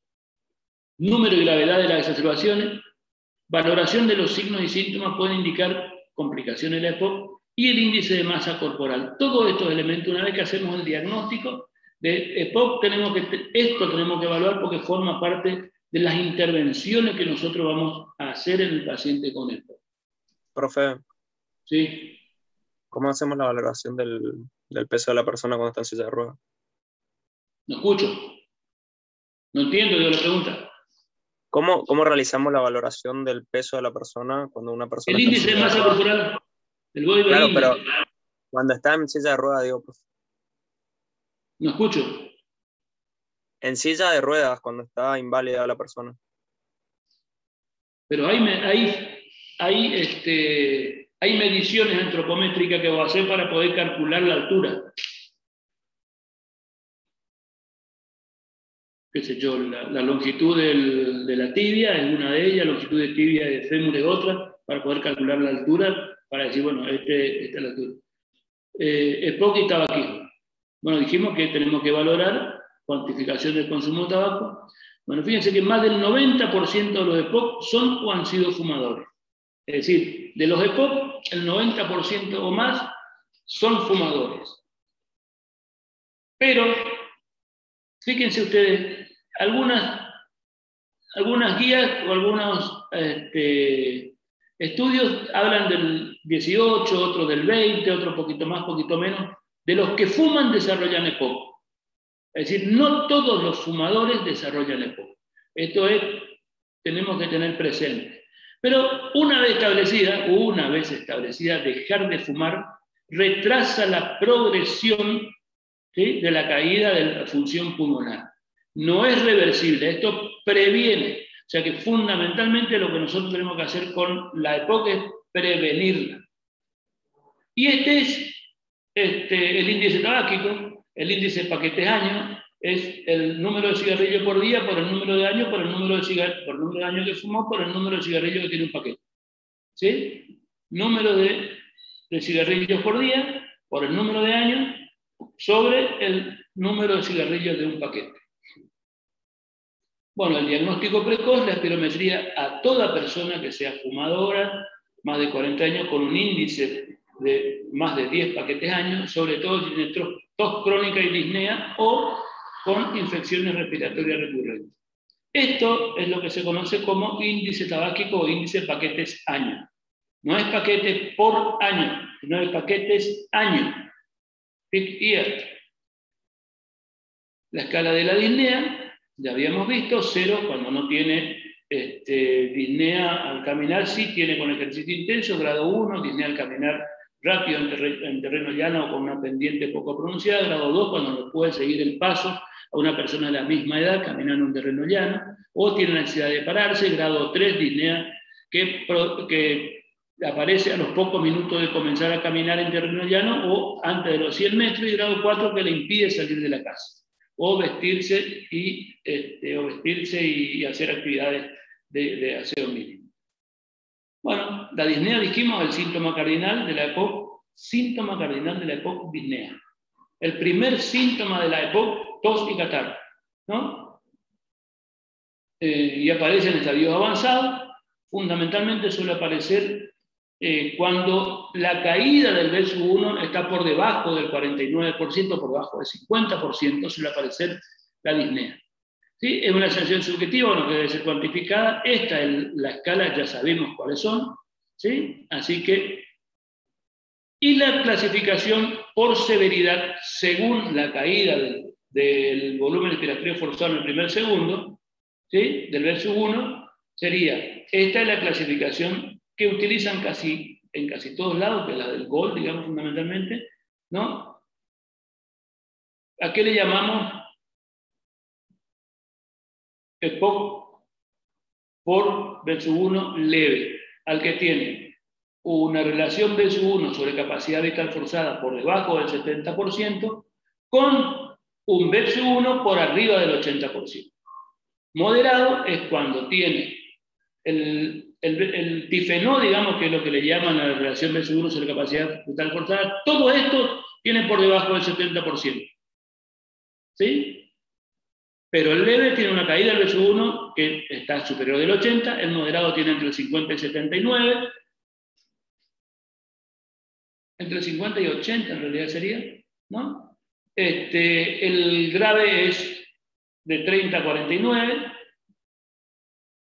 número y gravedad de las exacerbaciones, valoración de los signos y síntomas pueden indicar complicaciones de la EPOC, y el índice de masa corporal. Todos estos elementos, una vez que hacemos el diagnóstico de EPOC, tenemos que evaluar porque forma parte de las intervenciones que nosotros vamos a hacer en el paciente con EPOC. Profe. Sí. ¿Cómo hacemos la valoración del peso de la persona cuando está en silla de ruedas? No escucho. No entiendo yo la pregunta. ¿Cómo realizamos la valoración del peso de la persona cuando una persona El está en índice de silla de masa ruedas? corporal. El body weight Claro, index. pero cuando está en silla de ruedas, digo, pues, No escucho. en silla de ruedas, cuando está inválida la persona. Pero hay mediciones antropométricas que voy a hacer para poder calcular la altura. Qué sé yo, la longitud de la tibia es una de ellas, la longitud de tibia de fémur es otra, para poder calcular la altura, para decir, bueno, esta es la altura. EPOC y tabaquismo. Bueno, dijimos que tenemos que valorar cuantificación del consumo de tabaco. Bueno, fíjense que más del 90% de los EPOC son o han sido fumadores. Es decir, de los EPOC, el 90% o más son fumadores. Pero, fíjense ustedes, algunas guías o algunos estudios hablan del 18, otros del 20, otro poquito más, poquito menos. De los que fuman desarrollan EPOC. Es decir, no todos los fumadores desarrollan EPOC. Esto tenemos que tener presente. Pero una vez establecida, dejar de fumar retrasa la progresión, ¿sí?, de la caída de la función pulmonar. No es reversible, esto previene. O sea que fundamentalmente lo que nosotros tenemos que hacer con la EPOC es prevenirla. Y este es el índice tabáquico, el índice de paquetes año, es el número de cigarrillos por día por el número de años, por el número de años que fumó, por el número de cigarrillos que tiene un paquete. ¿Sí? Número de cigarrillos por día por el número de años sobre el número de cigarrillos de un paquete. Bueno, el diagnóstico precoz, la espirometría a toda persona que sea fumadora, más de 40 años, con un índice de más de 10 paquetes años, sobre todo si tiene tos crónica y disnea o con infecciones respiratorias recurrentes. Esto es lo que se conoce como índice tabáquico o índice paquetes año. No es paquete por año, sino es paquetes año. Peak year. La escala de la disnea, ya habíamos visto, 0 cuando no tiene disnea al caminar, sí tiene con ejercicio intenso, grado 1, disnea al caminar rápido en terreno llano o con una pendiente poco pronunciada, grado 2 cuando no puede seguir el paso a una persona de la misma edad caminando en terreno llano, o tiene necesidad de pararse, grado 3, disnea que aparece a los pocos minutos de comenzar a caminar en terreno llano o antes de los 100 metros, y grado 4 que le impide salir de la casa, o vestirse y hacer actividades de aseo mínimo. Bueno, la disnea, dijimos, el síntoma cardinal de la EPOC, disnea. El primer síntoma de la EPOC, tos y catarro, ¿no? Y aparece en estadios avanzados. Fundamentalmente suele aparecer cuando la caída del B1 está por debajo del 49%, por debajo del 50%, suele aparecer la disnea. ¿Sí? Es una sensación subjetiva, bueno, que debe ser cuantificada. Esta es la escala, ya sabemos cuáles son. ¿Sí? Así que, y la clasificación por severidad según la caída del volumen respiratorio forzado en el primer segundo, ¿sí?, del verso 1, sería, esta es la clasificación que utilizan en casi todos lados, que es la del GOLD, digamos, fundamentalmente, ¿no? ¿A qué le llamamos EPOC por verso 1 leve? Al que tiene una relación verso 1 sobre capacidad vital forzada por debajo del 70%, con un verso 1 por arriba del 80%. Moderado es cuando tiene el tifenó, digamos, que es lo que le llaman a la relación verso 1 sobre capacidad vital forzada. Todo esto tiene por debajo del 70%. ¿Sí? Pero el leve tiene una caída del verso 1 que está superior del 80%, el moderado tiene entre el 50 y 79%, entre el 50 y 80 en realidad sería, ¿no? El grave es de 30 a 49,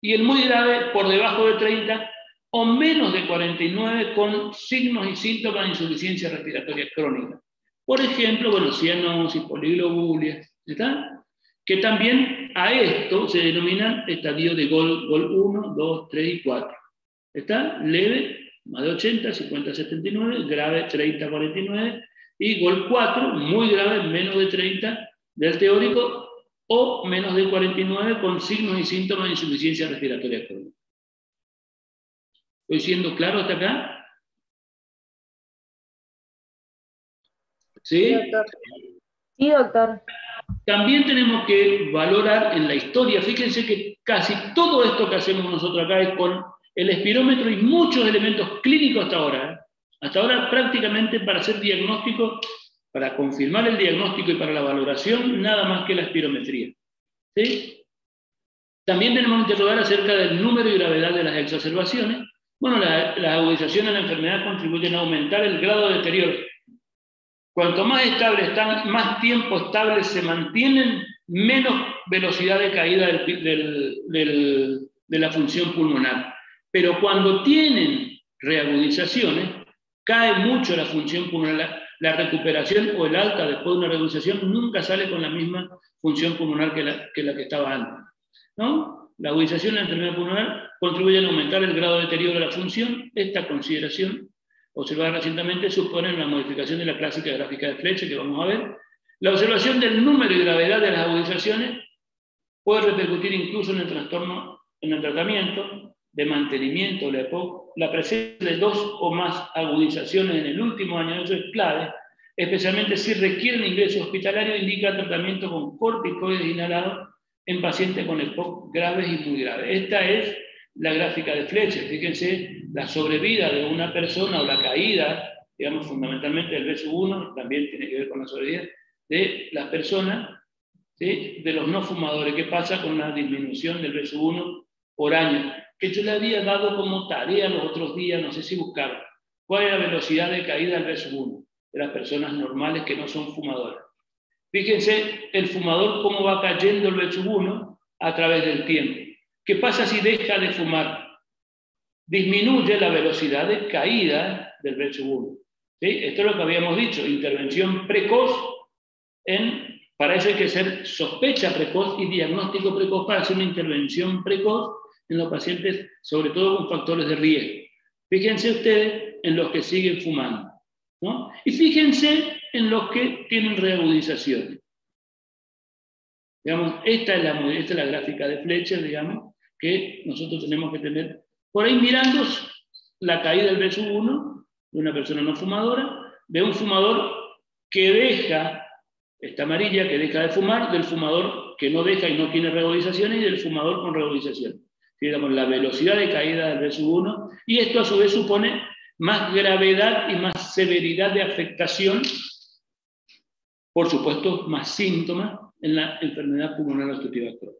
y el muy grave por debajo de 30 o menos de 49 con signos y síntomas de insuficiencia respiratoria crónica. Por ejemplo, bueno, cianosis, poliglobulia, ¿está? Que también a esto se denominan estadios de GOL 1, 2, 3 y 4. ¿Está? Leve, más de 80, 50, 79, grave, 30, 49, y GOL 4, muy grave, menos de 30 del teórico, o menos de 49 con signos y síntomas de insuficiencia respiratoria crónica. ¿Estoy siendo claro hasta acá? ¿Sí? Sí, doctor. Sí, doctor. También tenemos que valorar en la historia, fíjense que casi todo esto que hacemos nosotros acá es con el espirómetro y muchos elementos clínicos hasta ahora. Hasta ahora prácticamente para hacer diagnóstico, para confirmar el diagnóstico y para la valoración, nada más que la espirometría. ¿Sí? También tenemos que interrogar acerca del número y gravedad de las exacerbaciones. Bueno, las agudizaciones de la enfermedad contribuyen a aumentar el grado de deterioro. Cuanto más estables están, más tiempo estables se mantienen, menos velocidad de caída de la función pulmonar. Pero cuando tienen reagudizaciones, cae mucho la función pulmonar. La recuperación o el alta después de una reagudización nunca sale con la misma función pulmonar que la que estaba antes, ¿no? La agudización de la enfermedad pulmonar contribuye a aumentar el grado de deterioro de la función. Esta consideración observada recientemente supone una modificación de la clásica gráfica de Fletcher que vamos a ver. La observación del número y gravedad de las agudizaciones puede repercutir incluso en el trastorno, en el tratamiento de mantenimiento de la EPOC. La presencia de 2 o más agudizaciones en el último año, eso es clave, especialmente si requieren ingreso hospitalario, indica tratamiento con corticoides inhalados en pacientes con EPOC graves y muy graves. Esta es la gráfica de Fletcher. Fíjense la sobrevida de una persona o la caída, digamos, fundamentalmente del BSU1, también tiene que ver con la sobrevida de las personas, ¿sí? De los no fumadores. ¿Qué pasa con la disminución del BSU1 por año? Que yo le había dado como tarea los otros días, no sé si buscaron, cuál es la velocidad de caída del BSU1 de las personas normales que no son fumadoras. Fíjense el fumador cómo va cayendo el BSU1 a través del tiempo. ¿Qué pasa si deja de fumar? Disminuye la velocidad de caída del BSU1. ¿Sí? Esto es lo que habíamos dicho, intervención precoz, para eso hay que ser sospecha precoz y diagnóstico precoz para hacer una intervención precoz en los pacientes, sobre todo con factores de riesgo. Fíjense ustedes en los que siguen fumando, ¿no? Y fíjense en los que tienen reagudizaciones. Digamos, esta es la gráfica de Fletcher, digamos, que nosotros tenemos que tener por ahí mirando la caída del BSU1 de una persona no fumadora, de un fumador que deja, esta amarilla, que deja de fumar, del fumador que no deja y no tiene reagudizaciones, y del fumador con reagudizaciones. Digamos, la velocidad de caída del BSU1, y esto a su vez supone más gravedad y más severidad de afectación, por supuesto, más síntomas en la enfermedad pulmonar obstructiva crónica.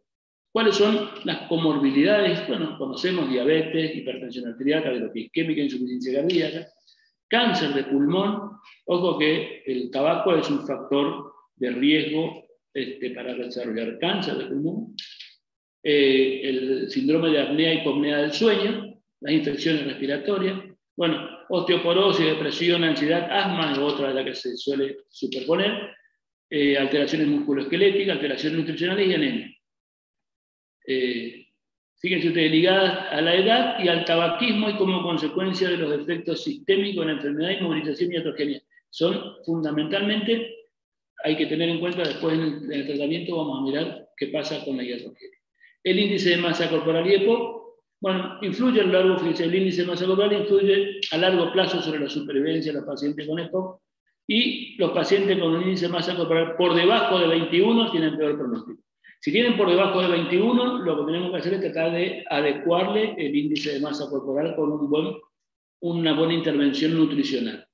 ¿Cuáles son las comorbilidades? Bueno, conocemos diabetes, hipertensión arterial, cardiopatía isquémica, insuficiencia cardíaca, cáncer de pulmón. Ojo que el tabaco es un factor de riesgo para desarrollar cáncer de pulmón. El síndrome de apnea y hipopnea del sueño, las infecciones respiratorias, bueno, osteoporosis, depresión, ansiedad, asma es otra de las que se suele superponer, alteraciones musculoesqueléticas, alteraciones nutricionales y anemia. Fíjense ustedes, ligadas a la edad y al tabaquismo y como consecuencia de los efectos sistémicos en la enfermedad, inmovilización y iatrogenia. Son fundamentalmente, hay que tener en cuenta después en el tratamiento, vamos a mirar qué pasa con la iatrogenia. El índice de masa corporal y EPOC, bueno, influye a lo largo, fíjense, el índice de masa corporal influye a largo plazo sobre la supervivencia de los pacientes con EPOC, y los pacientes con un índice de masa corporal por debajo de 21 tienen peor pronóstico. Si tienen por debajo de 21, lo que tenemos que hacer es tratar de adecuarle el índice de masa corporal con una buena intervención nutricional.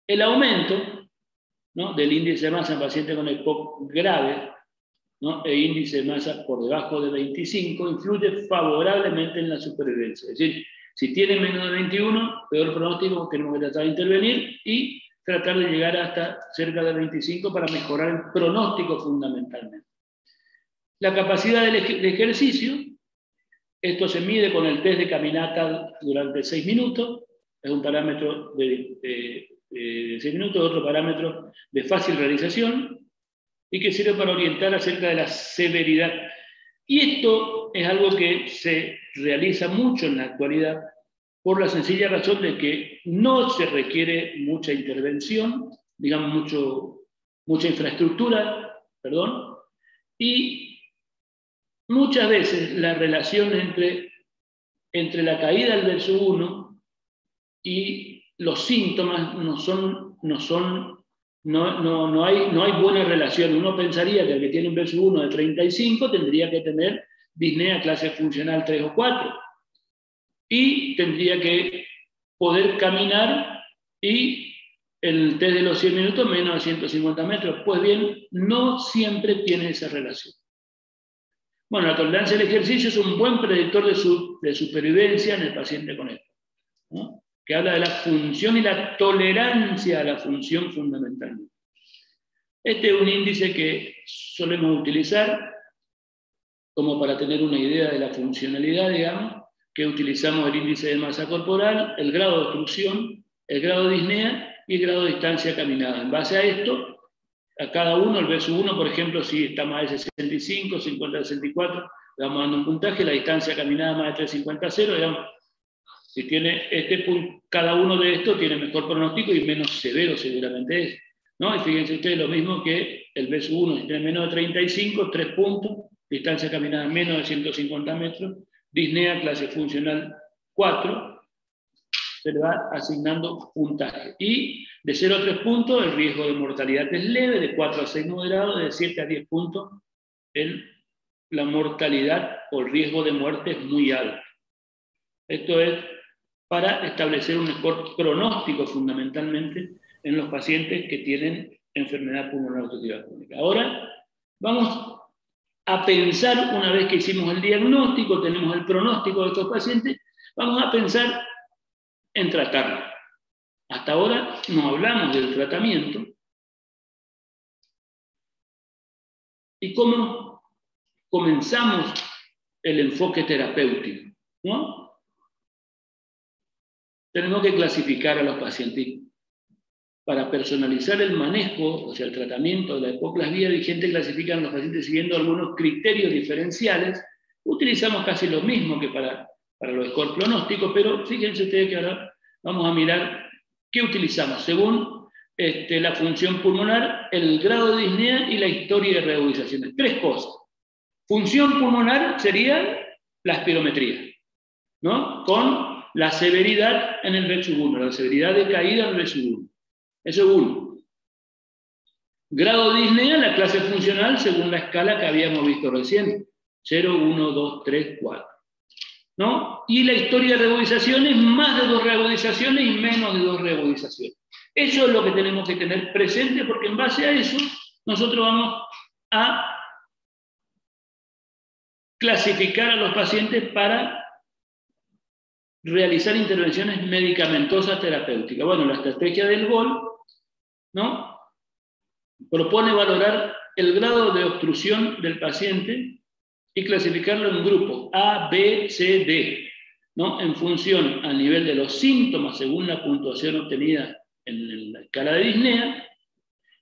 El aumento, ¿no?, del índice de masa en pacientes con EPOC grave, ¿no?, e índice de masa por debajo de 25, influye favorablemente en la supervivencia. Es decir, si tienen menos de 21, peor pronóstico, tenemos que tratar de intervenir y tratar de llegar hasta cerca de 25 para mejorar el pronóstico fundamentalmente. La capacidad de ejercicio, Esto se mide con el test de caminata durante 6 minutos, es un parámetro de 6 minutos, otro parámetro de fácil realización, y que sirve para orientar acerca de la severidad. Y esto es algo que se realiza mucho en la actualidad, por la sencilla razón de que no se requiere mucha intervención, digamos mucha infraestructura, perdón, y muchas veces la relación entre la caída del verso 1 y los síntomas no hay buena relación. Uno pensaría que el que tiene un verso 1 de 35 tendría que tener disnea clase funcional 3 o 4 y tendría que poder caminar y el test de los 100 minutos menos de 150 metros. Pues bien, no siempre tiene esa relación. Bueno, la tolerancia al ejercicio es un buen predictor de supervivencia en el paciente con esto, ¿no? Que habla de la función y la tolerancia a la función fundamentalmente. Este es un índice que solemos utilizar como para tener una idea de la funcionalidad, digamos, que utilizamos el índice de masa corporal, el grado de obstrucción, el grado de disnea y el grado de distancia caminada. En base a esto, a cada uno, el verso 1, por ejemplo, si está más de 65, 50, 64, le vamos dando un puntaje, la distancia caminada más de 350, 0, digamos, si tiene cada uno de estos tiene mejor pronóstico y menos severo seguramente es, ¿no? Y fíjense ustedes lo mismo que el verso 1, si tiene menos de 35, 3 puntos, distancia caminada menos de 150 metros, disnea clase funcional 4, se le va asignando puntaje. Y de 0 a 3 puntos el riesgo de mortalidad es leve, de 4 a 6 moderado, de 7 a 10 puntos la mortalidad o el riesgo de muerte es muy alto. Esto es para establecer un mejor pronóstico fundamentalmente en los pacientes que tienen enfermedad pulmonar obstructiva crónica. Ahora vamos a pensar, una vez que hicimos el diagnóstico, tenemos el pronóstico de estos pacientes, vamos a pensar en tratarlo. Hasta ahora no hablamos del tratamiento y cómo comenzamos el enfoque terapéutico, ¿no? Tenemos que clasificar a los pacientes. Para personalizar el manejo, o sea, el tratamiento de la hipoplasía vigente, clasifican a los pacientes siguiendo algunos criterios diferenciales. Utilizamos casi lo mismo que para los scores pronósticos, pero fíjense ustedes que ahora vamos a mirar qué utilizamos según la función pulmonar, el grado de disnea y la historia de reagudizaciones. 3 cosas. Función pulmonar sería la espirometría, ¿no? Con la severidad en el verso 1, la severidad de caída en el verso 1. Eso es 1. Grado de disnea, la clase funcional según la escala que habíamos visto recién. 0, 1, 2, 3, 4. ¿No? Y la historia de reagudizaciones, más de 2 reagudizaciones y menos de 2 reagudizaciones. Eso es lo que tenemos que tener presente porque en base a eso nosotros vamos a clasificar a los pacientes para realizar intervenciones medicamentosas terapéuticas. Bueno, la estrategia del GOL, ¿no? Propone valorar el grado de obstrucción del paciente y clasificarlo en grupos A, B, C, D, ¿no? En función al nivel de los síntomas según la puntuación obtenida en la escala de disnea,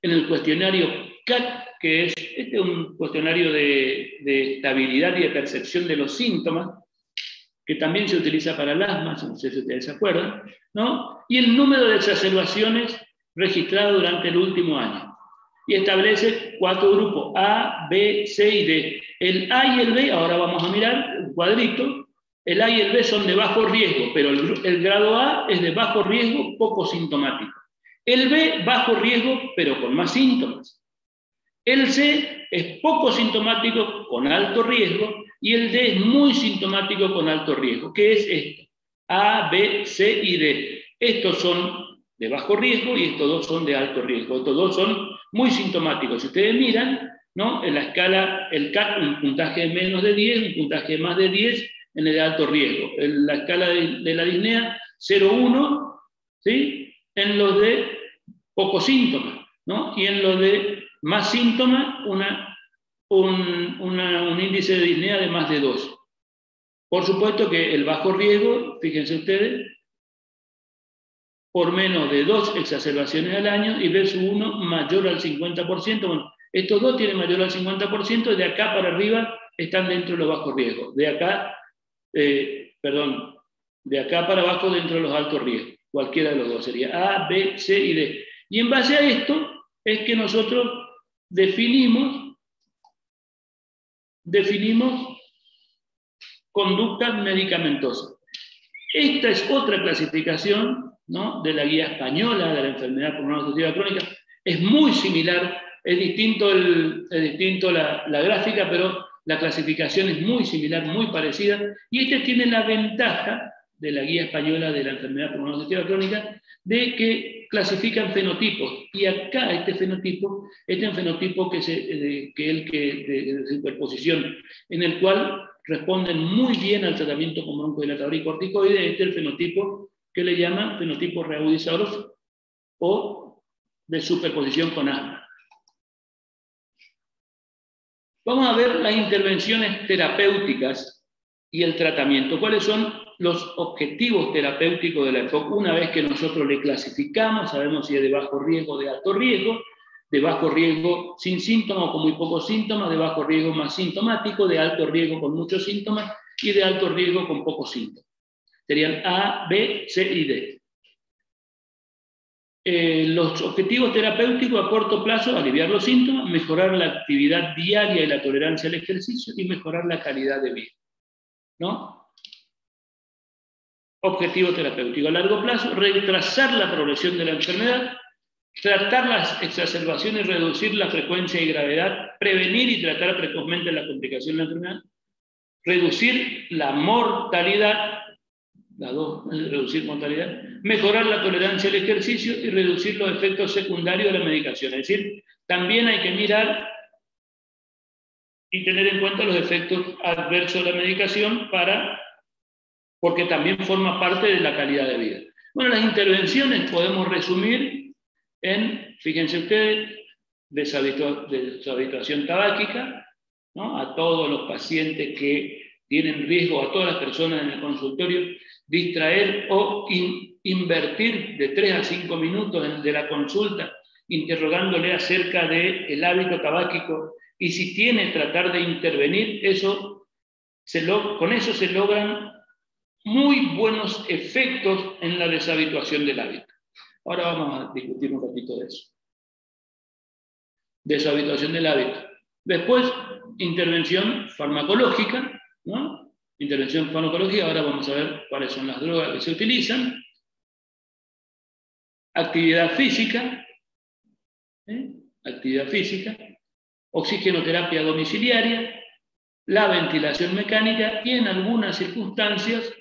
en el cuestionario CAT, que es un cuestionario de estabilidad y de percepción de los síntomas, que también se utiliza para el asma, no sé si ustedes se acuerdan, ¿no? Y el número de exacerbaciones registradas durante el último año. Y establece 4 grupos, A, B, C y D. El A y el B, ahora vamos a mirar un cuadrito, el A y el B son de bajo riesgo, pero el grado A es de bajo riesgo, poco sintomático. El B, bajo riesgo, pero con más síntomas. El C es poco sintomático, con alto riesgo, y el D es muy sintomático con alto riesgo. ¿Qué es esto? A, B, C y D. Estos son de bajo riesgo y estos 2 son de alto riesgo. Estos 2 son muy sintomáticos. Si ustedes miran, ¿no? En la escala, el CAT, un puntaje de menos de 10, un puntaje de más de 10 en el de alto riesgo. En la escala de la disnea, 0, 1, ¿sí? En los de pocos síntomas, ¿no? Y en los de más síntomas, un índice de disnea de más de 2. Por supuesto que el bajo riesgo, fíjense ustedes, por menos de 2 exacerbaciones al año y versus 1 mayor al 50%. Bueno, estos dos tienen mayor al 50%, de acá para arriba están dentro de los bajos riesgos. De acá para abajo dentro de los altos riesgos. Cualquiera de los dos sería A, B, C y D. Y en base a esto es que nosotros definimos conductas medicamentosas. Esta es otra clasificación, ¿no?, de la guía española de la enfermedad pulmonar obstructiva crónica. Es muy similar, es distinto la gráfica, pero la clasificación es muy similar, muy parecida, y este tiene la ventaja de la guía española de la enfermedad pulmonar obstructiva crónica de que clasifican fenotipos, y acá este fenotipo es un fenotipo que es el que de superposición, en el cual responden muy bien al tratamiento con broncodilatador y corticoide. Este es el fenotipo que le llaman fenotipo reagudizador o de superposición con asma. Vamos a ver las intervenciones terapéuticas y el tratamiento. ¿Cuáles son los objetivos terapéuticos de la EPOC? Una vez que nosotros le clasificamos, sabemos si es de bajo riesgo o de alto riesgo, de bajo riesgo sin síntomas o con muy pocos síntomas, de bajo riesgo más sintomático, de alto riesgo con muchos síntomas y de alto riesgo con pocos síntomas. Serían A, B, C y D. Los objetivos terapéuticos a corto plazo: aliviar los síntomas, mejorar la actividad diaria y la tolerancia al ejercicio y mejorar la calidad de vida, ¿no? Objetivo terapéutico a largo plazo: retrasar la progresión de la enfermedad, tratar las exacerbaciones, reducir la frecuencia y gravedad, prevenir y tratar precozmente la complicación de la enfermedad, reducir la mortalidad, reducir mortalidad, mejorar la tolerancia al ejercicio y reducir los efectos secundarios de la medicación. Es decir, también hay que mirar y tener en cuenta los efectos adversos de la medicación porque también forma parte de la calidad de vida. Bueno, las intervenciones podemos resumir en, fíjense ustedes, deshabituación tabáquica, ¿no?, a todos los pacientes que tienen riesgo, a todas las personas en el consultorio, distraer o invertir de 3 a 5 minutos de la consulta interrogándole acerca del hábito tabáquico, y si tiene, tratar de intervenir. Con eso se logran muy buenos efectos en la deshabituación del hábito. Ahora vamos a discutir un ratito de eso. Deshabituación del hábito. Después, intervención farmacológica, ¿no? Intervención farmacológica, ahora vamos a ver cuáles son las drogas que se utilizan. Actividad física, actividad física, oxigenoterapia domiciliaria, la ventilación mecánica y en algunas circunstancias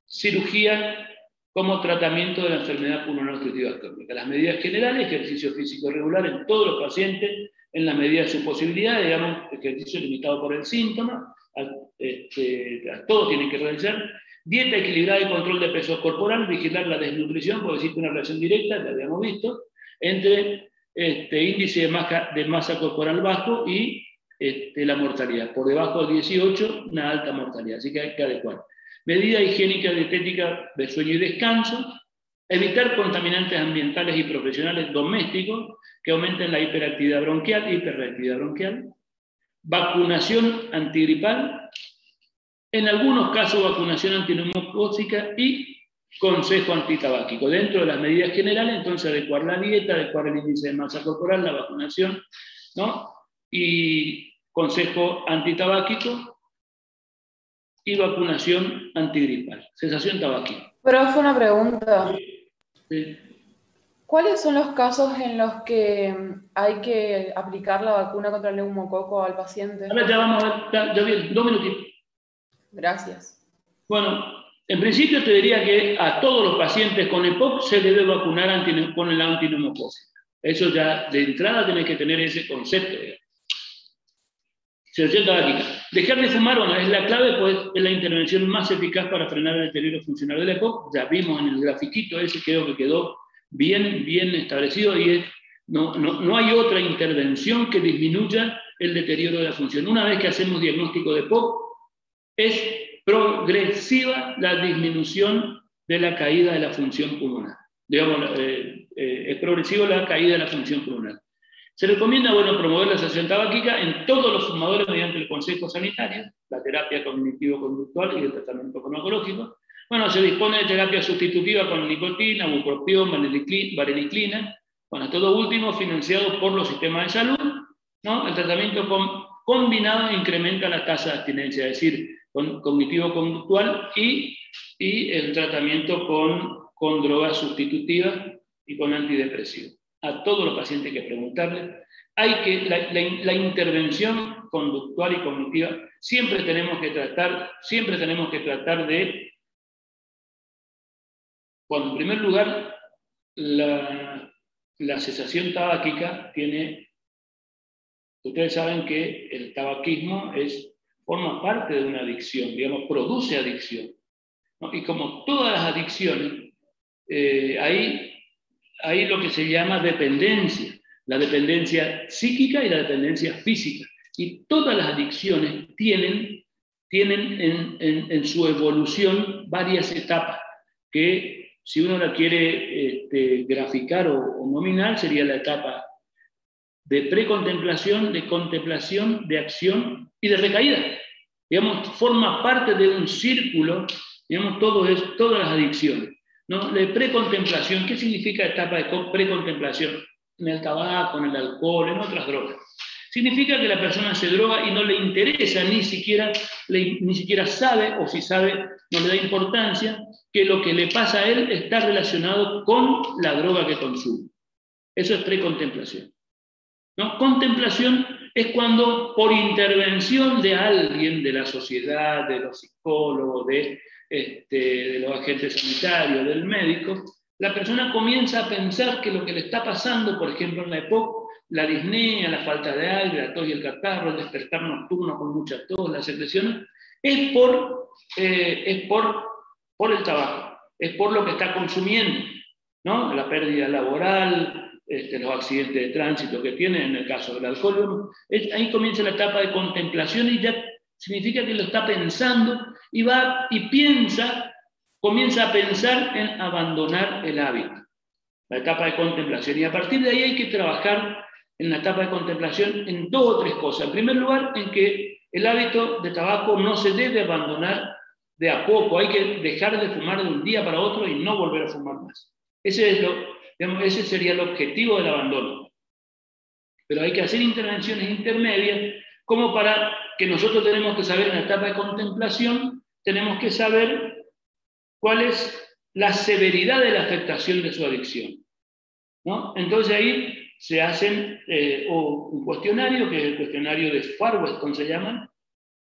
cirugía como tratamiento de la enfermedad pulmonar obstructiva crónica. Las medidas generales: ejercicio físico regular en todos los pacientes en la medida de su posibilidad, digamos, ejercicio limitado por el síntoma, todos tienen que realizar. Dieta equilibrada y control de peso corporal, vigilar la desnutrición, porque existe una relación directa, ya habíamos visto, entre índice de masa corporal bajo y la mortalidad. Por debajo de 18, una alta mortalidad, así que hay que adecuar. Medida higiénica dietética de sueño y descanso. Evitar contaminantes ambientales y profesionales domésticos que aumenten la hiperactividad bronquial, hiperreactividad bronquial. Vacunación antigripal. En algunos casos, vacunación antineumocócica y consejo antitabáquico. Dentro de las medidas generales, entonces, adecuar la dieta, adecuar el índice de masa corporal, la vacunación, ¿no?, y consejo antitabáquico y vacunación antigripal. Cesación tabáquica. Profe, una pregunta. Sí. ¿Cuáles son los casos en los que hay que aplicar la vacuna contra el neumococo al paciente? Ahora ya vamos a ver, ya bien, 2 minutitos. Gracias. Bueno, en principio te diría que a todos los pacientes con EPOC se debe vacunar con el antineumocócico. Eso ya de entrada tenés que tener ese concepto. Cesación tabáquica. Dejar de fumar, bueno, es la clave, pues es la intervención más eficaz para frenar el deterioro funcional del EPOC. Ya vimos en el grafiquito ese, creo que quedó bien establecido, y no hay otra intervención que disminuya el deterioro de la función. Una vez que hacemos diagnóstico de EPOC, es progresiva la disminución de la caída de la función pulmonar. Digamos, es progresiva la caída de la función pulmonar. Se recomienda, bueno, promover la cesación tabáquica en todos los fumadores mediante el consejo sanitario, la terapia cognitivo-conductual y el tratamiento farmacológico. Bueno, se dispone de terapia sustitutiva con nicotina, bupropión, vareniclina. Bueno, todo último financiado por los sistemas de salud, ¿no? El tratamiento combinado incrementa la tasa de abstinencia, es decir, con cognitivo-conductual y el tratamiento con drogas sustitutivas y con antidepresivos. A todos los pacientes hay que preguntarles, la intervención conductual y cognitiva siempre tenemos que tratar de, bueno, en primer lugar, la cesación tabáquica tiene, ustedes saben que el tabaquismo forma parte de una adicción, digamos, produce adicción, ¿no? Y como todas las adicciones, hay lo que se llama dependencia, la dependencia psíquica y la dependencia física. Y todas las adicciones tienen en su evolución varias etapas, que si uno la quiere graficar o nominar, sería la etapa de precontemplación, de contemplación, de acción y de recaída. Digamos, forma parte de un círculo, digamos, todas las adicciones, ¿no? De precontemplación, ¿qué significa etapa de precontemplación? En el tabaco, en el alcohol, en otras drogas. Significa que la persona se droga y no le interesa, ni siquiera sabe, o si sabe, no le da importancia, que lo que le pasa a él está relacionado con la droga que consume. Eso es precontemplación, ¿no? Contemplación es cuando, por intervención de alguien, de la sociedad, de los psicólogos, de los agentes sanitarios, del médico, la persona comienza a pensar que lo que le está pasando, por ejemplo en la EPOC, la disnea, la falta de aire, la tos y el catarro, el despertar nocturno con mucha tos, las secreciones, es por el tabaco, es por lo que está consumiendo, ¿no? La pérdida laboral, los accidentes de tránsito que tiene, en el caso del alcohol, ahí comienza la etapa de contemplación y ya significa que lo está pensando y comienza a pensar en abandonar el hábito, la etapa de contemplación. Y a partir de ahí hay que trabajar en la etapa de contemplación en 2 o 3 cosas. En primer lugar, en que el hábito de tabaco no se debe abandonar de a poco, hay que dejar de fumar de un día para otro y no volver a fumar más. Ese sería el objetivo del abandono. Pero hay que hacer intervenciones intermedias, como para que nosotros tenemos que saber en la etapa de contemplación, tenemos que saber cuál es la severidad de la afectación de su adicción, ¿no? Entonces ahí se hacen un cuestionario, que es el cuestionario de Farweston se llama,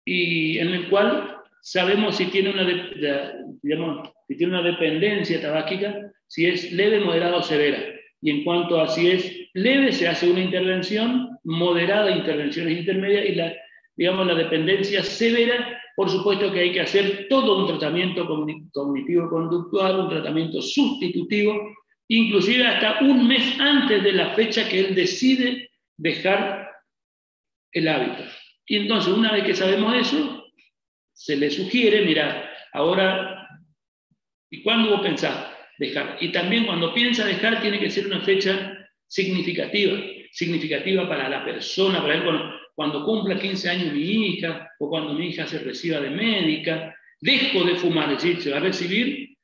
y en el cual sabemos si tiene una dependencia tabáquica, si es leve, moderada o severa. Y en cuanto a si es leve, se hace una intervención, moderada, intervenciones intermedias, y la dependencia severa, por supuesto que hay que hacer todo un tratamiento cognitivo-conductual, un tratamiento sustitutivo, inclusive hasta un mes antes de la fecha que él decide dejar el hábito. Y entonces, una vez que sabemos eso, se le sugiere, mira, ahora, ¿y cuándo vos pensás dejar? Y también cuando piensa dejar, tiene que ser una fecha significativa para la persona, para él, cuando cumpla 15 años mi hija, o cuando mi hija se reciba de médica, dejo de fumar, es decir, se va a recibir,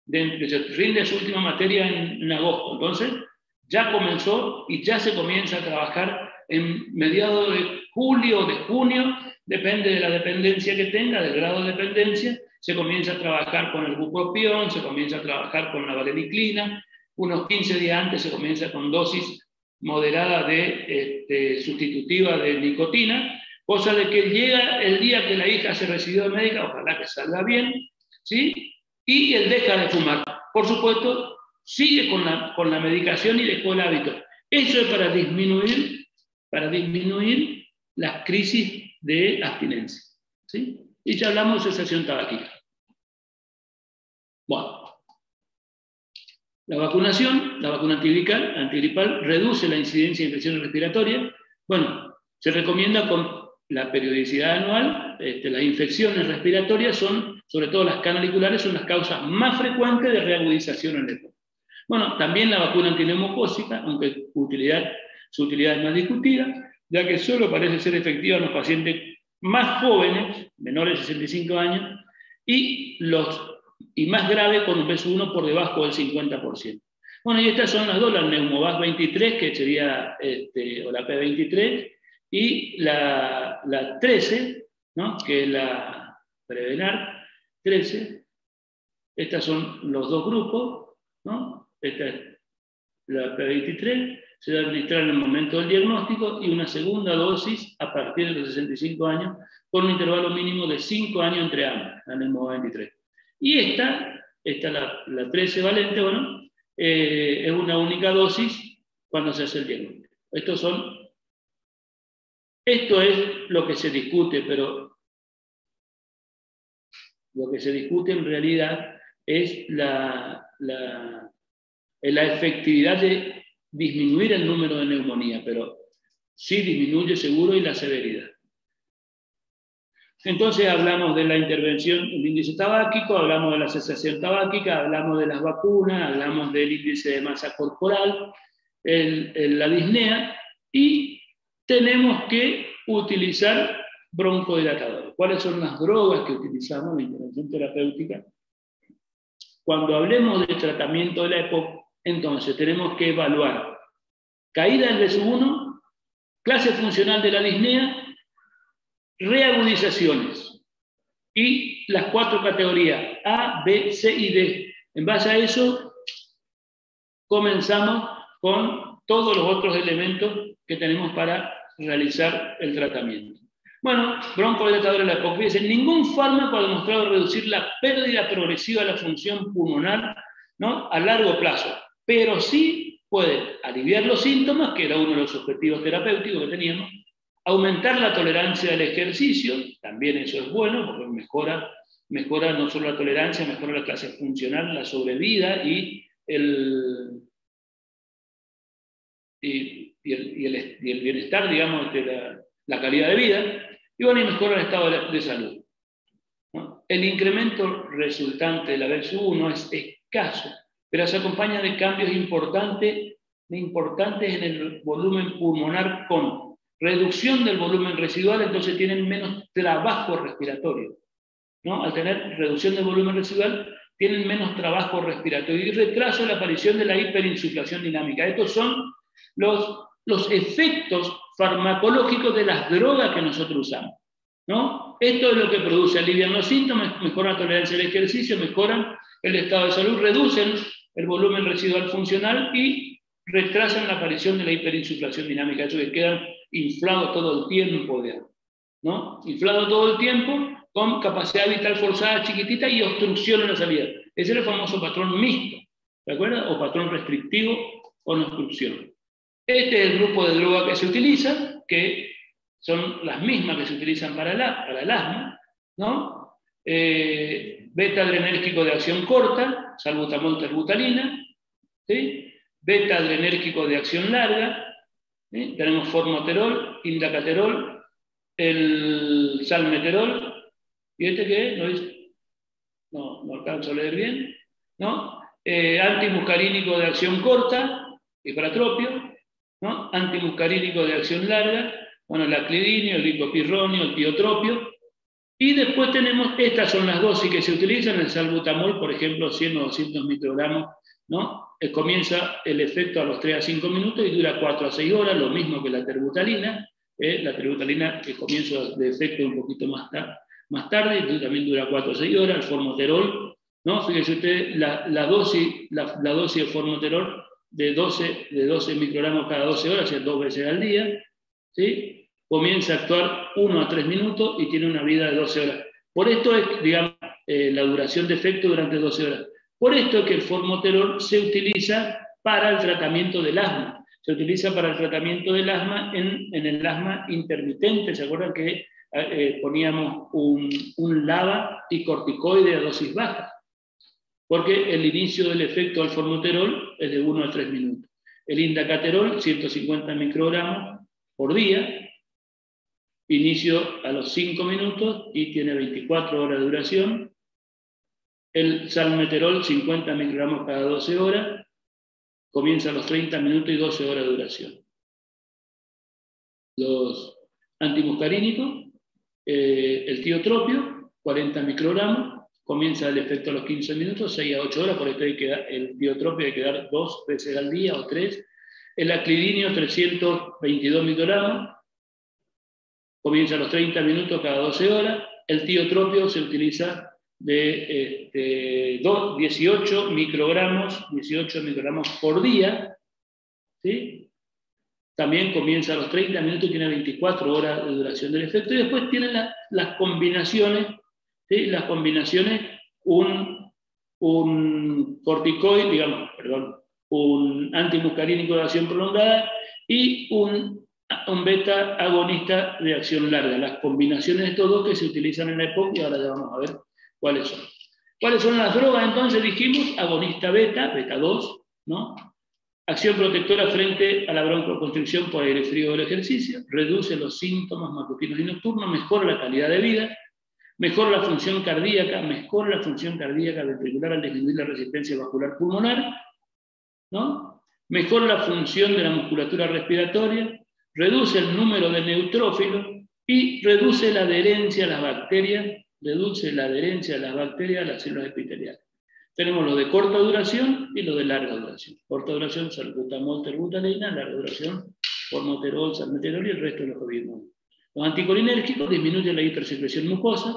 se rinde su última materia en agosto, entonces ya comenzó y ya se comienza a trabajar en mediados de julio o de junio, depende de la dependencia que tenga, del grado de dependencia, se comienza a trabajar con el bupropión, se comienza a trabajar con la vareniclina, unos 15 días antes se comienza con dosis moderada sustitutiva de nicotina, cosa de que llega el día que la hija se recibió de médica, ojalá que salga bien, ¿sí? Y él deja de fumar. Por supuesto, sigue con la medicación y dejó el hábito. Eso es para disminuir las crisis de abstinencia, ¿sí? Y ya hablamos de cesación tabáquica. Bueno. La vacunación, la vacuna antigripal reduce la incidencia de infecciones respiratorias. Bueno, se recomienda la periodicidad anual, las infecciones respiratorias son, sobre todo las canaliculares, son las causas más frecuentes de reagudización en el EPOC. Bueno, también la vacuna antineumocócica, aunque su utilidad es más discutida, ya que solo parece ser efectiva en los pacientes más jóvenes, menores de 65 años, y más grave con un PSU1 por debajo del 50%. Bueno, y estas son las dos, la Pneumovax 23, que sería, o la P23, y la 13, ¿no? Que es la Prevenar 13. Estos son los dos grupos, ¿no? Esta es la P23, se debe administrar en el momento del diagnóstico, y una segunda dosis a partir de los 65 años, con un intervalo mínimo de 5 años entre ambas, la Pneumovax 23. Y esta la 13 valente, bueno, es una única dosis cuando se hace el diagnóstico. Esto es lo que se discute, pero lo que se discute en realidad es la efectividad de disminuir el número de neumonía, pero sí disminuye seguro y la severidad. Entonces hablamos de la intervención del índice tabáquico, hablamos de la cesación tabáquica, hablamos de las vacunas, hablamos del índice de masa corporal, la disnea, y tenemos que utilizar broncodilatadores. ¿Cuáles son las drogas que utilizamos en la intervención terapéutica? Cuando hablemos del tratamiento de la EPOC, entonces tenemos que evaluar caída del PSU1, clase funcional de la disnea, reagudizaciones y las 4 categorías A, B, C y D. En base a eso, comenzamos con todos los otros elementos que tenemos para realizar el tratamiento. Bueno, broncodilatadores de la EPOC. Fíjense, ningún fármaco ha demostrado reducir la pérdida progresiva de la función pulmonar, ¿no?, a largo plazo, pero sí puede aliviar los síntomas, que era uno de los objetivos terapéuticos que teníamos, aumentar la tolerancia al ejercicio, también eso es bueno, porque mejora no solo la tolerancia, mejora la clase funcional, la sobrevida y el bienestar, digamos, de la calidad de vida, y bueno, y mejora el estado de salud, ¿no? El incremento resultante de la PSU1 es escaso, pero se acompaña de cambios importantes en el volumen pulmonar con reducción del volumen residual, entonces tienen menos trabajo respiratorio, ¿no? Al tener reducción del volumen residual, tienen menos trabajo respiratorio y retraso en la aparición de la hiperinsuflación dinámica. Estos son los efectos farmacológicos de las drogas que nosotros usamos, ¿no? Esto es lo que produce: alivian los síntomas, mejoran la tolerancia al ejercicio, mejoran el estado de salud, reducen el volumen residual funcional y retrasan la aparición de la hiperinsuflación dinámica, eso que quedan inflados todo el tiempo, ¿no? Inflado todo el tiempo, con capacidad vital forzada chiquitita y obstrucción en la salida. Ese es el famoso patrón mixto, ¿de acuerdo? O patrón restrictivo con obstrucción. Este es el grupo de drogas que se utiliza, que son las mismas que se utilizan para el asma, ¿no? Beta-adrenérgico de acción corta, salbutamol, terbutalina, ¿sí? Beta-adrenérgico de acción larga, ¿sí? Tenemos formoterol, indacaterol, el salmeterol, ¿y este qué es? ¿No dice? No alcanzo a leer bien, ¿no? Antimuscarínico de acción corta, hipratropio, ¿no? Antimuscarínico de acción larga, bueno, el aclidinio, el licopirronio, el tiotropio. Y después tenemos, estas son las dosis que se utilizan, el salbutamol, por ejemplo, 100 o 200 microgramos, ¿no? Comienza el efecto a los 3 a 5 minutos y dura 4 a 6 horas, lo mismo que la terbutalina. La terbutalina, que comienza de efecto un poquito más tarde, y también dura 4 a 6 horas. El formoterol, ¿no? Fíjense ustedes, la dosis de formoterol de 12 microgramos cada 12 horas, o sea, 2 veces al día, ¿sí? Comienza a actuar 1 a 3 minutos y tiene una vida de 12 horas. Por esto es, digamos, la duración de efecto durante 12 horas. Por esto es que el formoterol se utiliza para el tratamiento del asma. Se utiliza para el tratamiento del asma en el asma intermitente. ¿Se acuerdan que poníamos un LABA y corticoide a dosis baja? Porque el inicio del efecto del formoterol es de 1 a 3 minutos. El indacaterol, 150 microgramos por día, inicio a los 5 minutos y tiene 24 horas de duración. El salmeterol, 50 microgramos cada 12 horas, comienza a los 30 minutos y 12 horas de duración. Los antimuscarínicos, el tiotropio, 40 microgramos, comienza el efecto a los 15 minutos, 6 a 8 horas, por esto el tiotropio hay que dar 2 veces al día o 3. El aclidinio, 322 microgramos, comienza a los 30 minutos cada 12 horas. El tiotropio se utiliza de 18 microgramos por día, ¿sí? También comienza a los 30 minutos y tiene 24 horas de duración del efecto. Y después tienen las combinaciones, ¿sí? Las combinaciones, un corticoide, digamos, perdón, un antimuscarínico de acción prolongada y un beta agonista de acción larga. Las combinaciones de estos dos que se utilizan en la EPOC, y ahora ya vamos a ver cuáles son. ¿Cuáles son las drogas? Entonces dijimos, agonista beta, beta 2, ¿no? Acción protectora frente a la broncoconstricción por aire frío del ejercicio, reduce los síntomas matutinos y nocturnos, mejora la calidad de vida, mejora la función cardíaca ventricular al disminuir la resistencia vascular pulmonar, ¿no? Mejora la función de la musculatura respiratoria, reduce el número de neutrófilos y reduce la adherencia a las bacterias, a las células epiteliales. Tenemos lo de corta duración y lo de larga duración. Corta duración, salbutamol, terbutalina; larga duración, formoterol, salmeterol y el resto de los gobiernos. Los anticolinérgicos disminuyen la hipersecreción mucosa,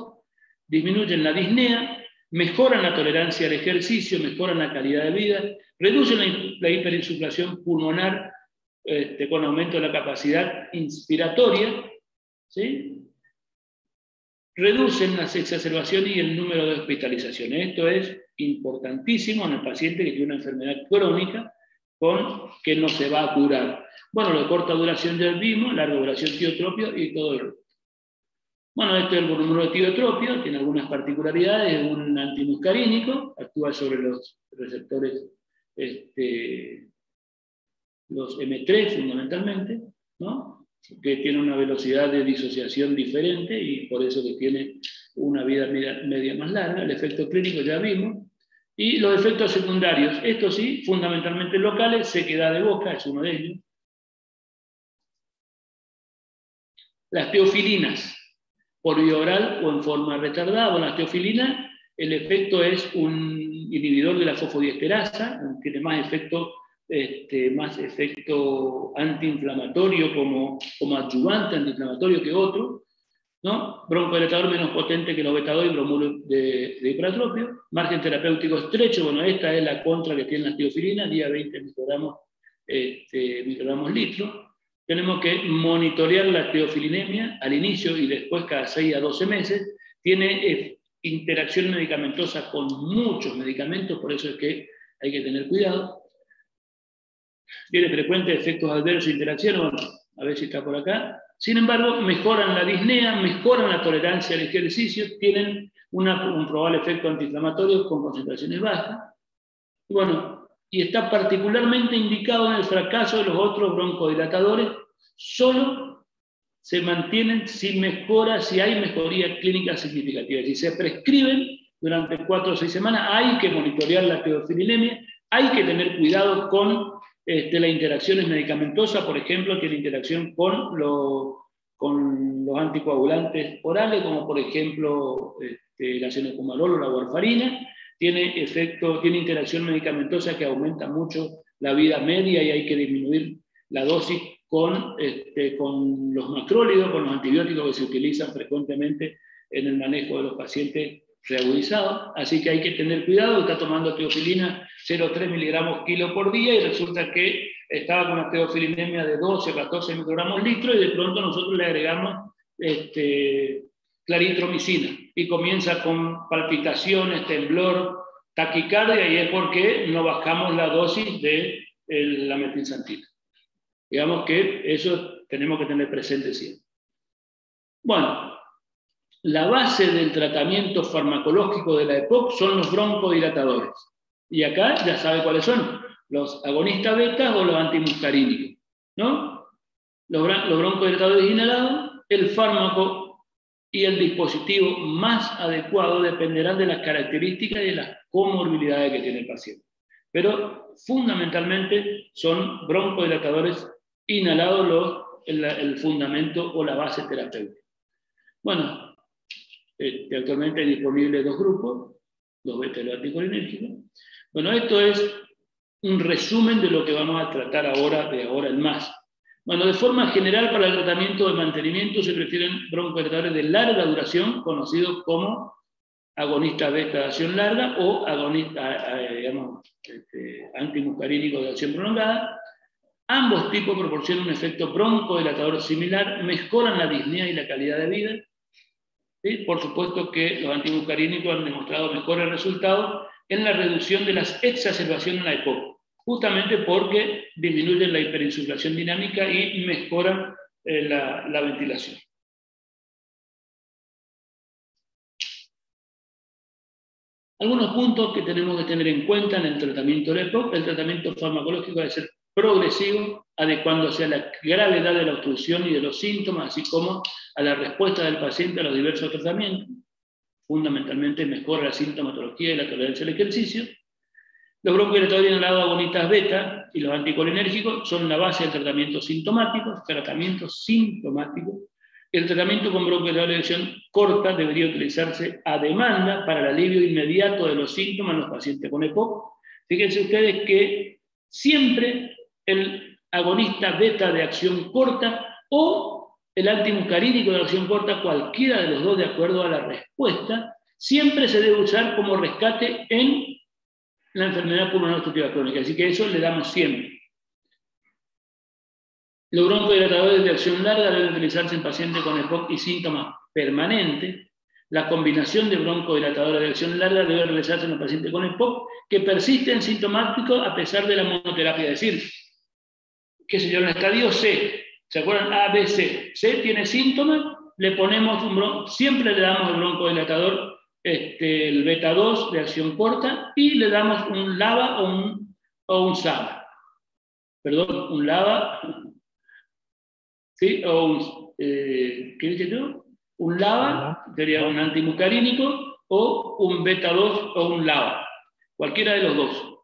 disminuyen la disnea, mejoran la tolerancia al ejercicio, mejoran la calidad de vida, reducen la hiperinsuflación pulmonar con aumento de la capacidad inspiratoria, ¿sí? Reducen las exacerbaciones y el número de hospitalizaciones. Esto es importantísimo en el paciente que tiene una enfermedad crónica que no se va a curar. Bueno, lo de corta duración ya vimos, larga duración tiotropio y todo el resto. Bueno, este es el bromuro de tiotropio, tiene algunas particularidades, es un antimuscarínico, actúa sobre los receptores, los M3 fundamentalmente, ¿no? Que tiene una velocidad de disociación diferente y por eso que tiene una vida media más larga. El efecto clínico ya vimos. Y los efectos secundarios, estos sí, fundamentalmente locales, sequedad de boca es uno de ellos. Las teofilinas, por vía oral o en forma retardada. Bueno, las teofilinas, el efecto es un inhibidor de la fosfodiesterasa, tiene más efecto antiinflamatorio como adyuvante antiinflamatorio que otro, ¿no? Broncodilatador menos potente que los beta-2 y bromuro de hipertropio. Margen terapéutico estrecho, bueno, esta es la contra que tienen las teofilinas, día 20 microgramos litro. Tenemos que monitorear la teofilinemia al inicio y después cada 6 a 12 meses. Tiene interacción medicamentosa con muchos medicamentos, por eso es que hay que tener cuidado. Tiene frecuentes efectos adversos de interacción, bueno, a ver si está por acá. Sin embargo, mejoran la disnea, mejoran la tolerancia al ejercicio, tienen un probable efecto antiinflamatorio con concentraciones bajas. Y bueno, y está particularmente indicado en el fracaso de los otros broncodilatadores, solo se mantienen si hay mejoría clínica significativa. Si se prescriben durante 4 o 6 semanas, hay que monitorear la teofilinemia, hay que tener cuidado con las interacciones medicamentosas, por ejemplo, tiene interacción con los anticoagulantes orales, como por ejemplo la cenocomalol o la warfarina. Tiene interacción medicamentosa que aumenta mucho la vida media y hay que disminuir la dosis con los macrólidos, con los antibióticos que se utilizan frecuentemente en el manejo de los pacientes reagudizados. Así que hay que tener cuidado. Está tomando teofilina 0,3 miligramos kilo por día y resulta que estaba con una teofilinemia de 12 o 14 microgramos litro y de pronto nosotros le agregamos claritromicina y comienza con palpitaciones, temblor, taquicardia, y es porque no bajamos la dosis de la metilxantina. Digamos que eso tenemos que tener presente siempre. Bueno, la base del tratamiento farmacológico de la EPOC son los broncodilatadores. Y acá ya sabe cuáles son, los agonistas beta o los antimuscarínicos, ¿no? Los broncodilatadores inhalados el fármaco y el dispositivo más adecuado dependerán de las características y de las comorbilidades que tiene el paciente. Pero fundamentalmente son broncodilatadores inhalados el fundamento o la base terapéutica. Bueno, actualmente hay disponibles 2 grupos, los beta y los anticolinérgicos. Bueno, esto es un resumen de lo que vamos a tratar ahora, de ahora en más. Bueno, de forma general, para el tratamiento de mantenimiento se prefieren broncodilatadores de larga duración, conocidos como agonistas beta de acción larga o antimuscarínicos de acción prolongada. Ambos tipos proporcionan un efecto broncodilatador similar, mejoran la disnea y la calidad de vida. ¿Sí? Por supuesto que los antimuscarínicos han demostrado mejores resultados en la reducción de las exacerbaciones en la EPOC, justamente porque disminuyen la hiperinsuflación dinámica y mejoran la ventilación. Algunos puntos que tenemos que tener en cuenta en el tratamiento de la EPOC: el tratamiento farmacológico debe ser progresivo, adecuándose a la gravedad de la obstrucción y de los síntomas, así como a la respuesta del paciente a los diversos tratamientos. Fundamentalmente mejora la sintomatología y la tolerancia al ejercicio. Los broncodilatadores inhalados agonistas beta y los anticolinérgicos son la base del tratamiento sintomático. El tratamiento con broncodilatadores de acción corta debería utilizarse a demanda para el alivio inmediato de los síntomas en los pacientes con EPOC. Fíjense ustedes que siempre el agonista beta de acción corta o el antimuscarínico de acción corta, cualquiera de los dos de acuerdo a la respuesta, siempre se debe usar como rescate en la enfermedad pulmonar obstructiva crónica. Así que eso le damos siempre. Los broncodilatadores de acción larga deben utilizarse en pacientes con EPOC y síntomas permanentes. La combinación de broncodilatadores de acción larga debe realizarse en los pacientes con EPOC que persisten sintomáticos a pesar de la monoterapia. Es decir, que se llama en el estadio C. ¿Se acuerdan? A, B, C. C tiene síntomas, le ponemos siempre le damos el broncodilatador, el beta 2 de acción corta, y le damos un LABA o un SABA. Perdón, un LABA, ¿sí? O un, ¿qué dices tú? Un LABA, sería un antimuscarínico, o un beta 2 o un LABA. Cualquiera de los dos.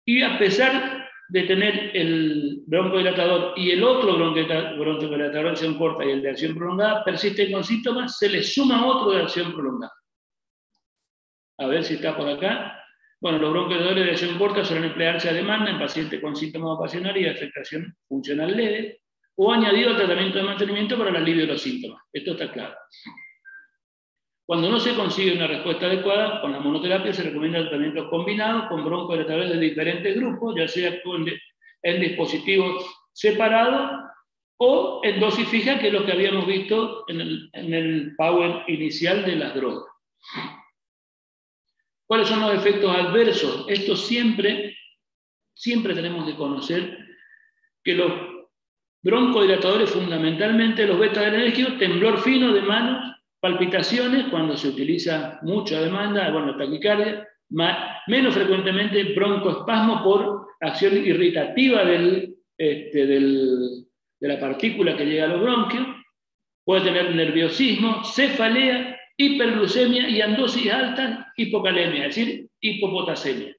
Y a pesar de tener el broncodilatador y el otro broncodilatador de acción corta y el de acción prolongada persisten con síntomas, se le suma otro de acción prolongada. A ver si está por acá. Bueno, los broncodilatadores de acción corta suelen emplearse a demanda en pacientes con síntomas ocupacionales y de afectación funcional leve, o añadido al tratamiento de mantenimiento para el alivio de los síntomas. Esto está claro. Cuando no se consigue una respuesta adecuada, con la monoterapia se recomienda el tratamiento combinado con broncodilatadores de diferentes grupos, ya sea en dispositivos separados o en dosis fija, que es lo que habíamos visto en el power inicial de las drogas. ¿Cuáles son los efectos adversos? Esto siempre tenemos que conocer que los broncodilatadores, fundamentalmente los beta-adrenérgicos, temblor fino de manos, palpitaciones cuando se utiliza mucha demanda, bueno, taquicardia, menos frecuentemente broncoespasmo por acción irritativa de la partícula que llega a los bronquios, puede tener nerviosismo, cefalea, hiperglucemia y en dosis altas hipocalemia, es decir, hipopotasemia.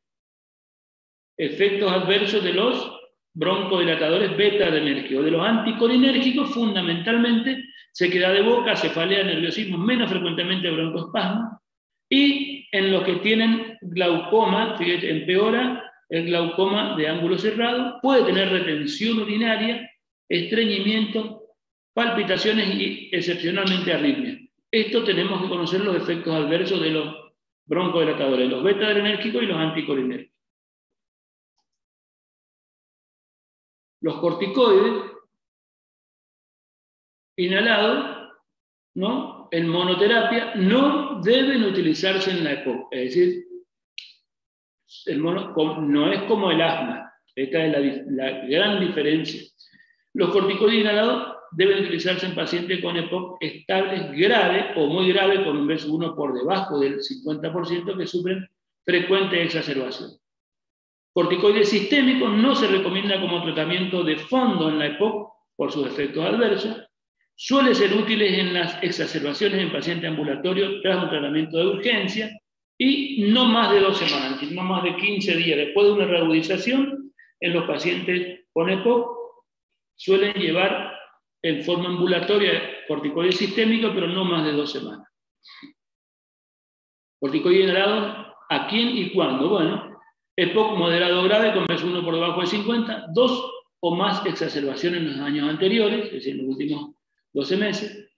Efectos adversos de los broncodilatadores beta-adrenérgicos. De los anticolinérgicos, fundamentalmente, sequedad de boca, cefalea, nerviosismo, menos frecuentemente broncoespasmo, y en los que tienen glaucoma, fíjate, empeora el glaucoma de ángulo cerrado, puede tener retención urinaria, estreñimiento, palpitaciones y excepcionalmente arritmia. Esto tenemos que conocer los efectos adversos de los broncodilatadores, los beta-adrenérgicos y los anticolinérgicos. Los corticoides inhalados, ¿no?, en monoterapia, no deben utilizarse en la EPOC. Es decir, no es como el asma. Esta es la gran diferencia. Los corticoides inhalados deben utilizarse en pacientes con EPOC estables grave o muy grave, con un BES1 por debajo del 50%, que sufren frecuente exacerbación. Corticoides sistémicos no se recomienda como tratamiento de fondo en la EPOC por sus efectos adversos. Suele ser útiles en las exacerbaciones en paciente ambulatorio tras un tratamiento de urgencia y no más de 2 semanas, no más de 15 días después de una reagudización. En los pacientes con EPOC suelen llevar en forma ambulatoria corticoide sistémico, pero no más de 2 semanas. Corticoide inhalado, ¿a quién y cuándo? Bueno, EPOC moderado grave con BES1 por debajo de 50, 2 o más exacerbaciones en los años anteriores, es decir, en los últimos 12 meses.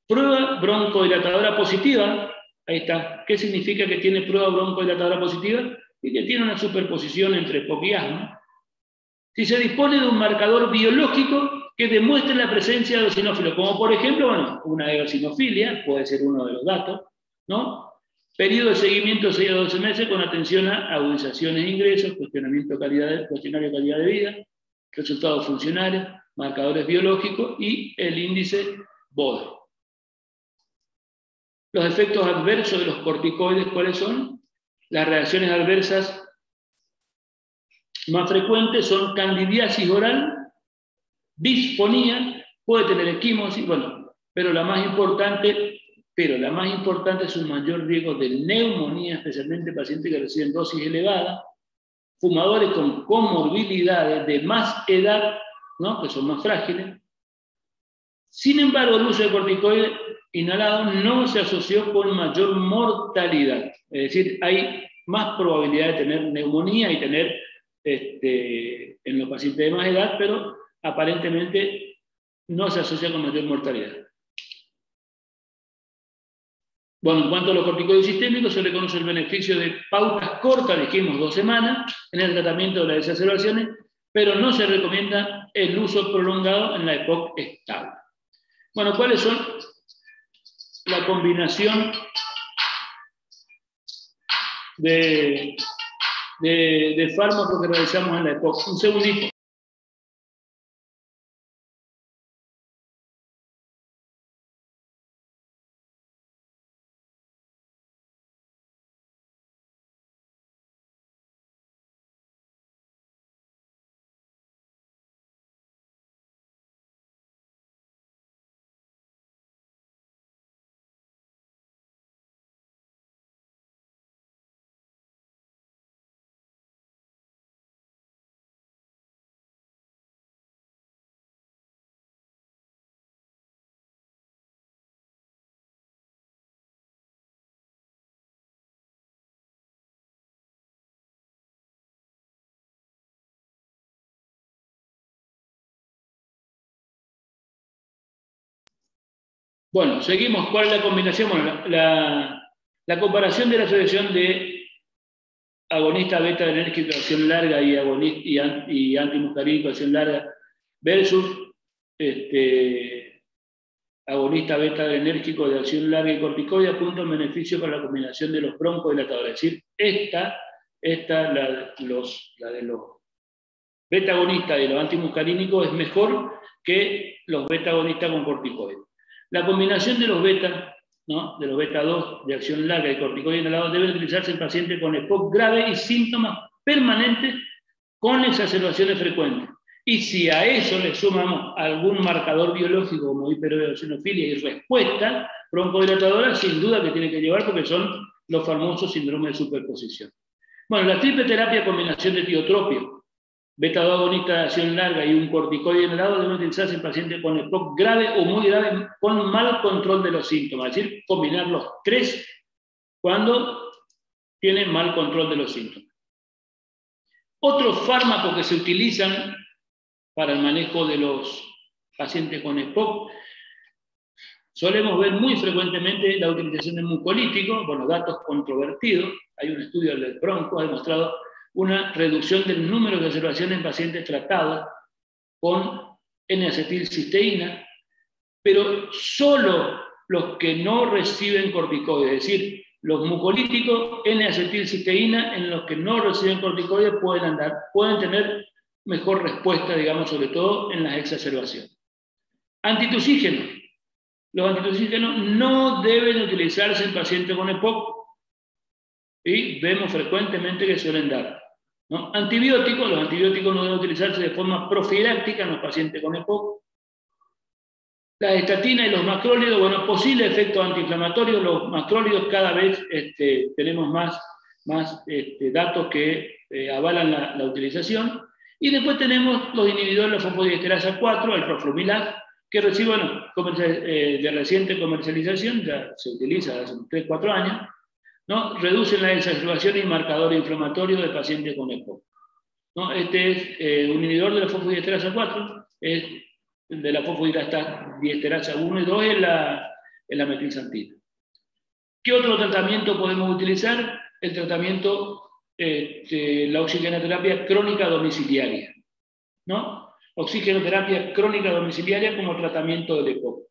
Prueba broncodilatadora positiva, ahí está. ¿Qué significa que tiene prueba broncodilatadora positiva? Y que tiene una superposición entre EPOC y asma. Si se dispone de un marcador biológico que demuestre la presencia de eosinófilos, como por ejemplo, bueno, una eosinofilia, puede ser uno de los datos, ¿no? Periodo de seguimiento de 6 a 12 meses con atención a agudizaciones e ingresos, cuestionario de calidad de vida, resultados funcionales, marcadores biológicos y el índice BODE. Los efectos adversos de los corticoides, ¿cuáles son? Las reacciones adversas más frecuentes son candidiasis oral, disfonía, puede tener equimosis, bueno, pero la más importante es un mayor riesgo de neumonía, especialmente pacientes que reciben dosis elevadas, fumadores con comorbilidades de más edad, ¿no? Que son más frágiles. Sin embargo, el uso de corticoides inhalados no se asoció con mayor mortalidad, es decir, hay más probabilidad de tener neumonía y tener en los pacientes de más edad, pero aparentemente no se asocia con mayor mortalidad. Bueno, en cuanto a los corticoides sistémicos, se reconoce el beneficio de pautas cortas, dijimos 2 semanas, en el tratamiento de las exacerbaciones, pero no se recomienda el uso prolongado en la EPOC estable. Bueno, ¿cuáles son la combinación de fármacos que realizamos en la EPOC? Un segundito. Bueno, seguimos. ¿Cuál es la combinación? Bueno, la comparación de la asociación de agonista beta-adrenérgico de acción larga y antimuscarínico de acción larga versus agonista beta-adrenérgico de acción larga y corticoide apunta un beneficio para la combinación de los broncodilatadores. Es decir, la de los beta-agonistas y los antimuscarínicos es mejor que los beta-agonistas con corticoides. La combinación de los beta, ¿no? De los beta-2 de acción larga y corticoide inhalado debe utilizarse en pacientes con EPOC grave y síntomas permanentes con exacerbaciones frecuentes. Y si a eso le sumamos algún marcador biológico como hipereosinofilia y respuesta broncodilatadora, sin duda que tiene que llevar porque son los famosos síndromes de superposición. Bueno, la triple terapia combinación de tiotropio, beta-2 agonista de acción larga y un corticoide inhalado deben utilizarse en pacientes con EPOC grave o muy grave con mal control de los síntomas, es decir, combinar los 3 cuando tienen mal control de los síntomas. Otros fármacos que se utilizan para el manejo de los pacientes con EPOC, solemos ver muy frecuentemente la utilización de mucolíticos, bueno, datos controvertidos. Hay un estudio del Bronco que ha demostrado una reducción del número de observaciones en pacientes tratados con N-acetilcisteína, pero solo los que no reciben corticoides, es decir, los mucolíticos N-acetilcisteína en los que no reciben corticoides pueden tener mejor respuesta, digamos, sobre todo en las exacerbaciones. Antitusígenos. Los antitusígenos no deben utilizarse en pacientes con EPOC y vemos frecuentemente que suelen dar, ¿no? Antibióticos. Los antibióticos no deben utilizarse de forma profiláctica en los pacientes con EPOC. La estatina y los macrólidos, bueno, posible efecto antiinflamatorio, los macrólidos cada vez tenemos más datos que avalan la utilización. Y después tenemos los inhibidores de la fosfodiesterasa 4, el roflumilat, que recibe, de reciente comercialización, ya se utiliza hace 3-4 años, ¿no? Reducen la exacerbación y marcador inflamatorio de pacientes con EPOC, ¿no? Este es un inhibidor de la fosfodiesterasa 4, es de la fosfodiesterasa 1 y 2 es la metilsantina. ¿Qué otro tratamiento podemos utilizar? El tratamiento, la oxigenoterapia crónica domiciliaria, ¿no? Oxigenoterapia crónica domiciliaria como tratamiento del EPOC.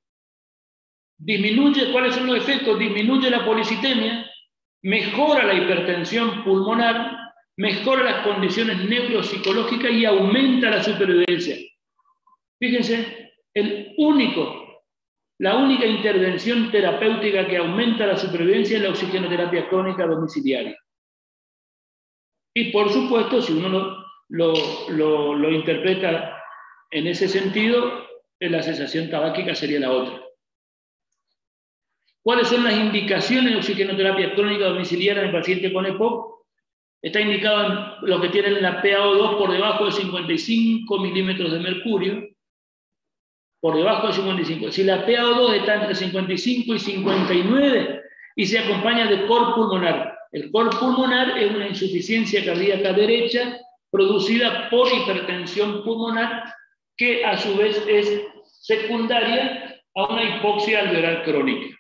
Disminuye, ¿cuáles son los efectos? Disminuye la policitemia, mejora la hipertensión pulmonar, mejora las condiciones neuropsicológicas y aumenta la supervivencia. Fíjense, la única intervención terapéutica que aumenta la supervivencia es la oxigenoterapia crónica domiciliaria. Y por supuesto, si uno lo interpreta en ese sentido, la cesación tabáquica sería la otra. ¿Cuáles son las indicaciones de oxigenoterapia crónica domiciliaria en el paciente con EPOC? Está indicado en los que tienen la PaO2 por debajo de 55 milímetros de mercurio, por debajo de 55. Si la PaO2 está entre 55 y 59 y se acompaña de cor pulmonar. El cor pulmonar es una insuficiencia cardíaca derecha producida por hipertensión pulmonar que a su vez es secundaria a una hipoxia alveolar crónica.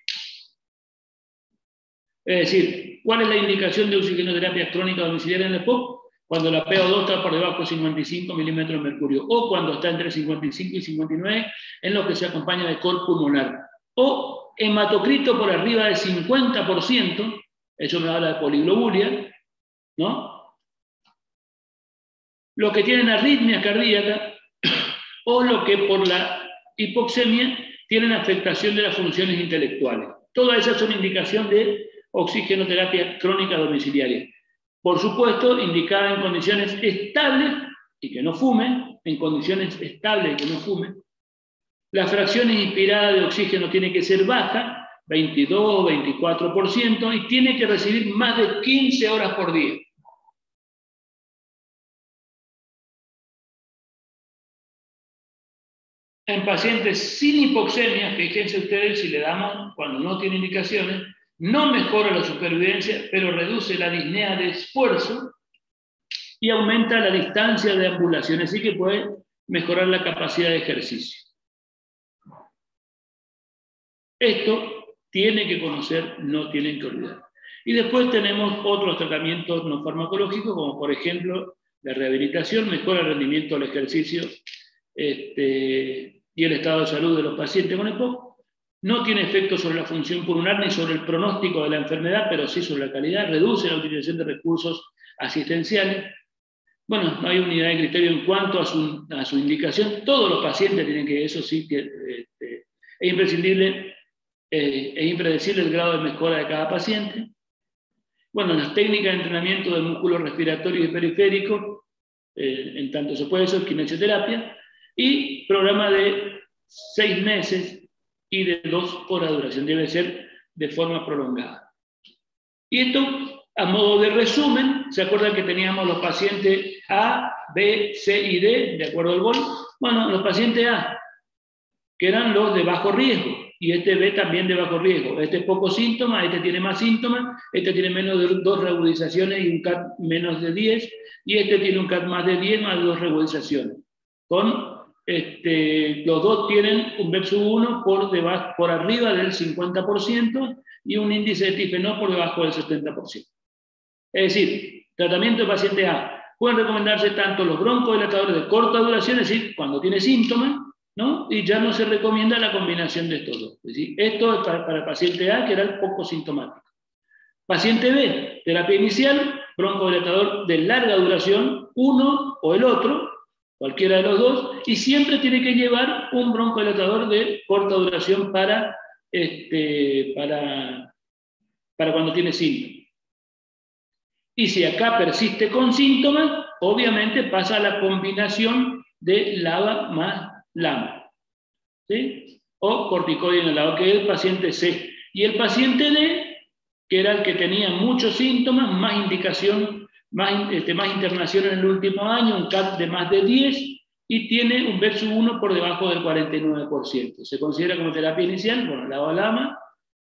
Es decir, ¿cuál es la indicación de oxigenoterapia crónica domiciliaria en el EPOC? Cuando la PaO2 está por debajo de 55 milímetros de mercurio, o cuando está entre 55 y 59, en lo que se acompaña de cor pulmonar, o hematocrito por arriba del 50%, eso me habla de poliglobulia, ¿no? Los que tienen arritmia cardíaca, o los que por la hipoxemia tienen afectación de las funciones intelectuales. Todas esas son indicación de oxigenoterapia crónica domiciliaria. Por supuesto, indicada en condiciones estables y que no fumen, en condiciones estables y que no fumen. La fracción inspirada de oxígeno tiene que ser baja, 22-24%, y tiene que recibir más de 15 horas por día. En pacientes sin hipoxemia, fíjense ustedes, si le damos, cuando no tiene indicaciones, no mejora la supervivencia, pero reduce la disnea de esfuerzo y aumenta la distancia de ambulación, así que puede mejorar la capacidad de ejercicio. Esto tiene que conocer, no tienen que olvidar. Y después tenemos otros tratamientos no farmacológicos, como por ejemplo la rehabilitación, mejora el rendimiento del ejercicio y el estado de salud de los pacientes con EPOC. No tiene efecto sobre la función pulmonar ni sobre el pronóstico de la enfermedad, pero sí sobre la calidad, reduce la utilización de recursos asistenciales. Bueno, no hay unidad de criterio en cuanto a su indicación. Todos los pacientes tienen que, eso sí, es imprescindible, es impredecible el grado de mejora de cada paciente. Bueno, las técnicas de entrenamiento del músculo respiratorio y periférico, en tanto se puede hacer kinesioterapia, y programa de 6 meses y de 2 horas de duración, debe ser de forma prolongada. Y esto, a modo de resumen, ¿se acuerdan que teníamos los pacientes A, B, C y D, de acuerdo al BOL? Bueno, los pacientes A, que eran los de bajo riesgo, y este B también de bajo riesgo. Este es poco síntoma, este tiene más síntomas, este tiene menos de 2 reagudizaciones y un CAT menos de 10, y este tiene un CAT más de 10 más 2 reagudizaciones. Los dos tienen un BEP-1 por arriba del 50% y un índice de tifenol por debajo del 70%. Es decir, tratamiento de paciente A. Pueden recomendarse tanto los broncodilatadores de corta duración, es decir, cuando tiene síntomas, ¿no? Y ya no se recomienda la combinación de estos dos. Es decir, esto es para el paciente A, que era el poco sintomático. Paciente B, terapia inicial, broncodilatador de larga duración, uno o el otro, cualquiera de los dos, y siempre tiene que llevar un broncodilatador de corta duración para cuando tiene síntomas. Y si acá persiste con síntomas, obviamente pasa a la combinación de LABA más LAMA. ¿Sí? o corticoide inhalado, que es el paciente C. Y el paciente D, que era el que tenía muchos síntomas, más indicación, más internación en el último año, un CAT de más de 10, y tiene un BEP1 por debajo del 49%. Se considera como terapia inicial, bueno, la LAMA,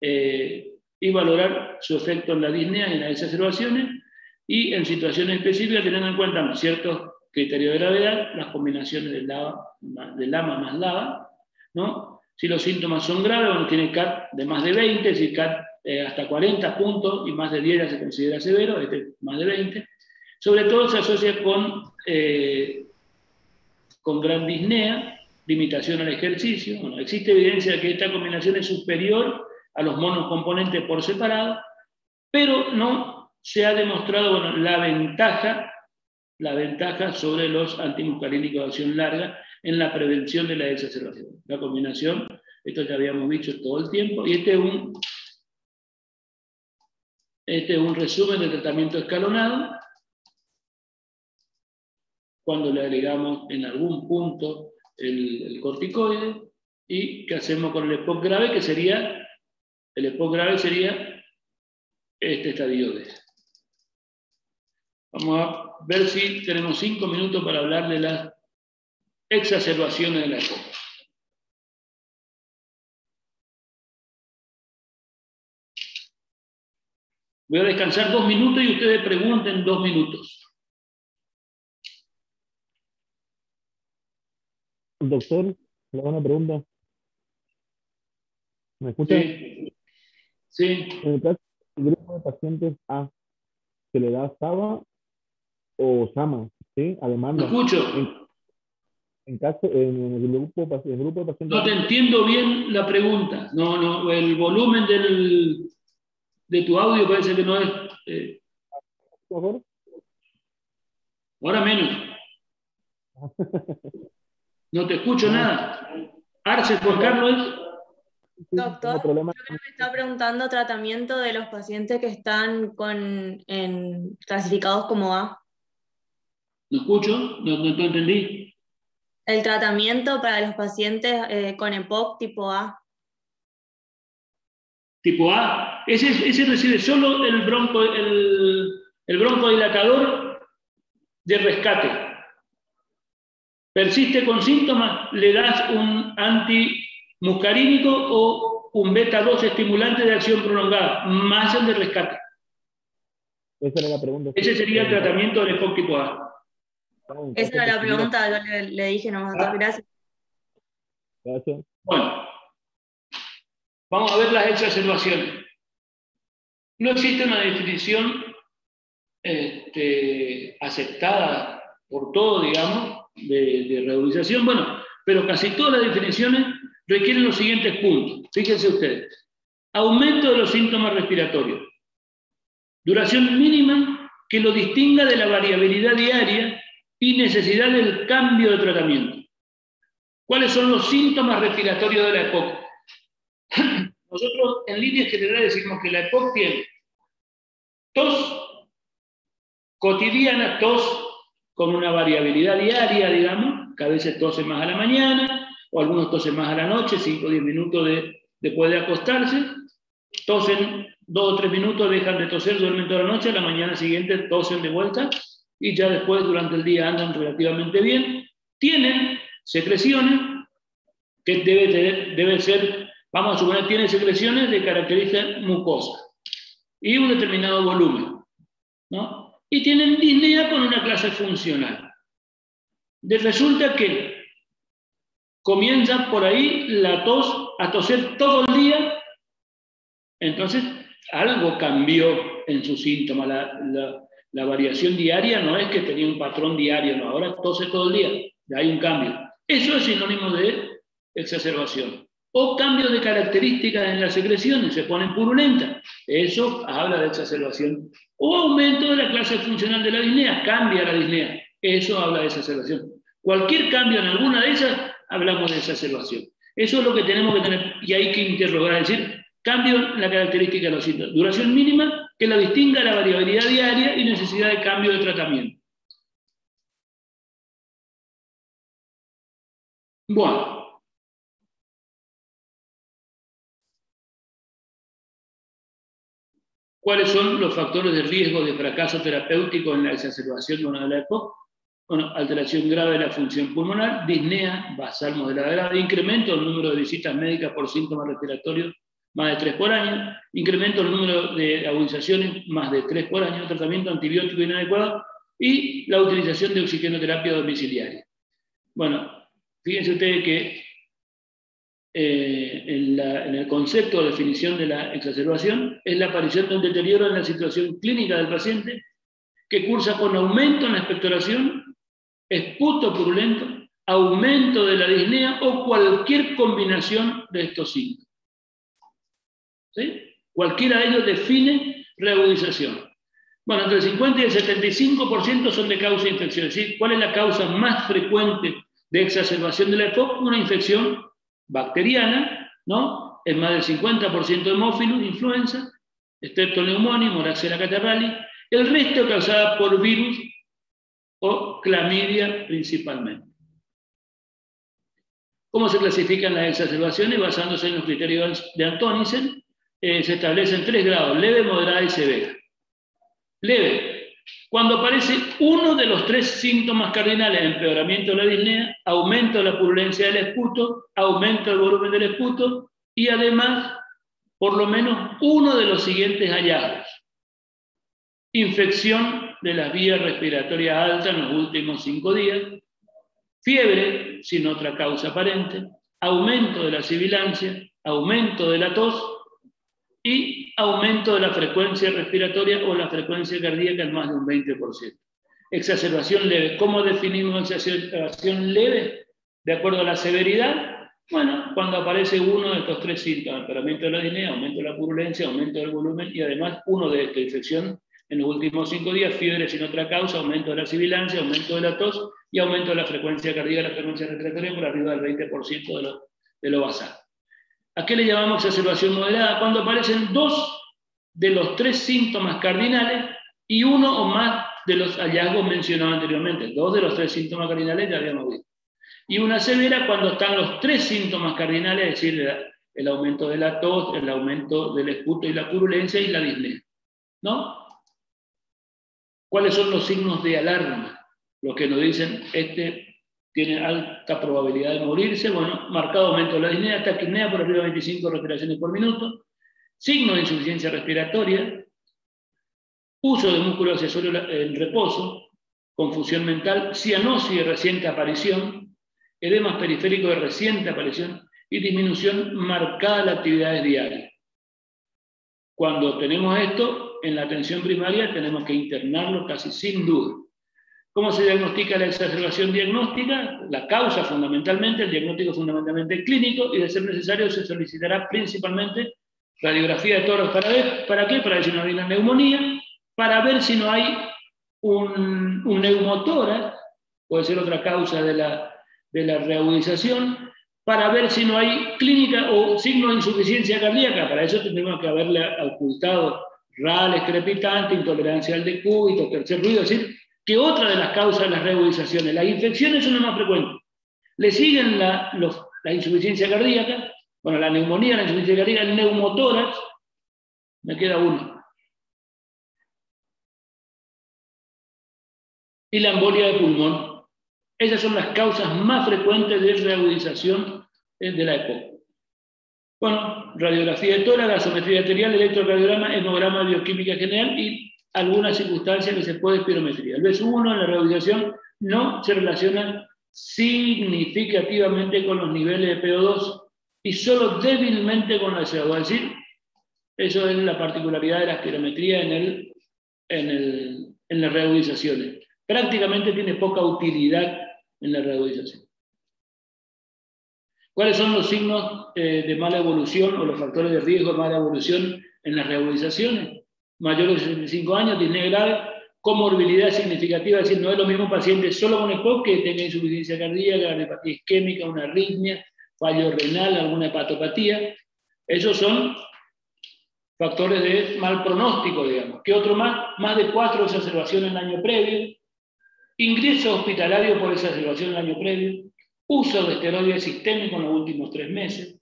y valorar su efecto en la disnea y en las exacerbaciones, y en situaciones específicas teniendo en cuenta ciertos criterios de gravedad, las combinaciones de LAMA más LAVA, ¿no? Si los síntomas son graves, bueno, tiene CAT de más de 20, si CAT hasta 40 puntos y más de 10 ya se considera severo, más de 20. Sobre todo se asocia con gran disnea, limitación al ejercicio. Bueno, existe evidencia de que esta combinación es superior a los monocomponentes por separado, pero no se ha demostrado, bueno, la ventaja sobre los antimuscarínicos de acción larga en la prevención de la exacerbación. La combinación, esto ya habíamos dicho todo el tiempo, y este es un resumen del tratamiento escalonado. Cuando le agregamos en algún punto el corticoide, y qué hacemos con el EPOC grave, que sería, el EPOC grave sería este estadio D. Vamos a ver si tenemos 5 minutos para hablar de las exacerbaciones de la EPOC. Voy a descansar 2 minutos y ustedes pregunten 2 minutos. Doctor, le hago una pregunta. ¿Me escucha? Sí. Sí. En el caso del grupo de pacientes A, ¿se le da SABA o SAMA? ¿Sí? A demanda. ¿Me escucho? En el grupo de pacientes No te entiendo bien la pregunta. No, el volumen de tu audio parece que no es... ¿Mejor? Ahora menos. No te escucho nada. Arce, Juan Carlos. Doctor, yo creo que está preguntando tratamiento de los pacientes que están clasificados como A. ¿No escucho? No entendí. El tratamiento para los pacientes con EPOC tipo A. Tipo A. Ese recibe solo el broncodilatador de rescate. Persiste con síntomas, le das un antimuscarínico o un beta-2 estimulante de acción prolongada, más el de rescate. Esa era la pregunta. Ese sería el tratamiento del EPOC tipo A. Esa era la pregunta, yo le dije nomás, doctor, gracias. Gracias. Bueno, vamos a ver las exacerbaciones. No existe una definición aceptada por todo, digamos, de regularización, bueno, pero casi todas las definiciones requieren los siguientes puntos. Fíjense ustedes. Aumento de los síntomas respiratorios. Duración mínima que lo distinga de la variabilidad diaria y necesidad del cambio de tratamiento. ¿Cuáles son los síntomas respiratorios de la EPOC? Nosotros en líneas generales decimos que la EPOC tiene tos cotidiana, tos con una variabilidad diaria, digamos, que a veces tose más a la mañana, o algunos tosen más a la noche, 5 o 10 minutos después de acostarse, tosen 2 o 3 minutos, dejan de toser, duermen toda la noche, a la mañana siguiente tosen de vuelta, y ya después durante el día andan relativamente bien. Tienen secreciones, que debe ser, vamos a suponer, tienen secreciones de característica mucosa, y un determinado volumen, ¿no? Y tienen disnea con una clase funcional. Resulta que comienza por ahí la tos, a toser todo el día, entonces algo cambió en su síntoma. La variación diaria no es que tenía un patrón diario, no, ahora tose todo el día, ya hay un cambio. Eso es sinónimo de exacerbación. O cambios de características en las secreciones, se ponen purulentas, eso habla de exacerbación. O aumento de la clase funcional de la disnea, cambia la disnea, eso habla de exacerbación. Cualquier cambio en alguna de esas, hablamos de exacerbación. Eso es lo que tenemos que tener y hay que interrogar, es decir, cambio en la característica de los síntomas. Duración mínima que la distinga la variabilidad diaria y necesidad de cambio de tratamiento. Bueno. ¿Cuáles son los factores de riesgo de fracaso terapéutico en la exacerbación de la EPOC? Bueno, alteración grave de la función pulmonar, disnea basal moderada grave, incremento del número de visitas médicas por síntomas respiratorios, más de 3 por año, incremento del número de agudizaciones, más de 3 por año, tratamiento antibiótico inadecuado y la utilización de oxigenoterapia domiciliaria. Bueno, fíjense ustedes que en el concepto de definición de la exacerbación es la aparición de un deterioro en la situación clínica del paciente que cursa con aumento en la expectoración, esputo purulento, aumento de la disnea o cualquier combinación de estos signos. ¿Sí? Cualquiera de ellos define reagudización. Bueno, entre el 50 y el 75% son de causa de infección. Es decir, ¿cuál es la causa más frecuente de exacerbación de la EPOC? Una infección bacteriana, ¿no? Es más del 50% de hemófilos, influenza, streptoneumoniae, moraxella catarrhalis, el resto causada por virus o clamidia principalmente. ¿Cómo se clasifican las exacerbaciones? Basándose en los criterios de Antonisen, se establecen 3 grados, leve, moderada y severa. Leve, cuando aparece uno de los 3 síntomas cardinales: empeoramiento de la disnea, aumento de la purulencia del esputo, aumento del volumen del esputo y además, por lo menos uno de los siguientes hallazgos: infección de las vías respiratorias altas en los últimos 5 días, fiebre sin otra causa aparente, aumento de la sibilancia, aumento de la tos y aumento de la frecuencia respiratoria o la frecuencia cardíaca en más de un 20%. Exacerbación leve. ¿Cómo definimos exacerbación leve? De acuerdo a la severidad. Bueno, cuando aparece uno de estos 3 síntomas: empeoramiento de la disnea, aumento de la purulencia, aumento del volumen y además uno de estos: infección en los últimos 5 días, fiebre sin otra causa, aumento de la sibilancia, aumento de la tos y aumento de la frecuencia cardíaca, la frecuencia respiratoria por arriba del 20% de lo basal. ¿A qué le llamamos exacerbación moderada? Cuando aparecen 2 de los 3 síntomas cardinales y uno o más de los hallazgos mencionados anteriormente. 2 de los 3 síntomas cardinales ya habíamos visto. Y una severa cuando están los 3 síntomas cardinales, es decir, el aumento de la tos, el aumento del esputo y la purulencia y la disnea, ¿no? ¿Cuáles son los signos de alarma? Los que nos dicen, tiene alta probabilidad de morirse. Bueno, marcado aumento de la disnea, taquipnea por arriba de 25 respiraciones por minuto, signo de insuficiencia respiratoria, uso de músculo accesorio en reposo, confusión mental, cianosis de reciente aparición, edemas periféricos de reciente aparición y disminución marcada de las actividades diarias. Cuando tenemos esto, en la atención primaria tenemos que internarlo casi sin duda. ¿Cómo se diagnostica la exacerbación diagnóstica? La causa fundamentalmente, el diagnóstico fundamentalmente clínico, y de ser necesario se solicitará principalmente radiografía de tórax. ¿Para qué? Para ver si no hay una neumonía, para ver si no hay un neumotórax, puede ser otra causa de la reagudización, para ver si no hay clínica o signo de insuficiencia cardíaca. Para eso tendremos que haberle ocultado rales crepitantes, intolerancia al decúbito, tercer ruido, es decir, que otra de las causas de las reagudizaciones. Las infecciones son las más frecuentes. Le siguen la insuficiencia cardíaca, bueno, la neumonía, la insuficiencia cardíaca, el neumotórax, me queda uno. Y la embolia de pulmón. Esas son las causas más frecuentes de reagudización de la EPOC. Bueno, radiografía de tórax, gasometría arterial, electrocardiograma, hemograma, bioquímica general y algunas circunstancias que se puede espirometría. El BSU1 en la reagudización no se relaciona significativamente con los niveles de PO2 y solo débilmente con la CO2. Es decir, eso es la particularidad de la espirometría en las reagudizaciones. Prácticamente tiene poca utilidad en la reagudización. ¿Cuáles son los signos de mala evolución o los factores de riesgo de mala evolución en las reagudizaciones? Mayor de 65 años, disnea grave, comorbilidad significativa, es decir, no es lo mismo un paciente solo con EPOC que tenga insuficiencia cardíaca, cardiopatía isquémica, una arritmia, fallo renal, alguna hepatopatía. Esos son factores de mal pronóstico, digamos. ¿Qué otro más? Más de 4 exacerbaciones en el año previo, ingreso hospitalario por exacerbación en el año previo, uso de esteroides sistémicos en los últimos 3 meses,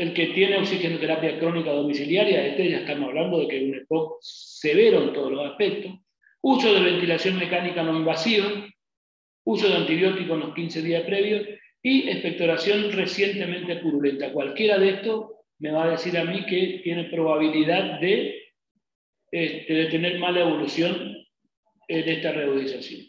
el que tiene oxigenoterapia crónica domiciliaria, ya estamos hablando de que es un EPOC severo en todos los aspectos. Uso de ventilación mecánica no invasiva, uso de antibióticos en los 15 días previos y expectoración recientemente purulenta. Cualquiera de estos me va a decir a mí que tiene probabilidad de tener mala evolución de esta reagudización.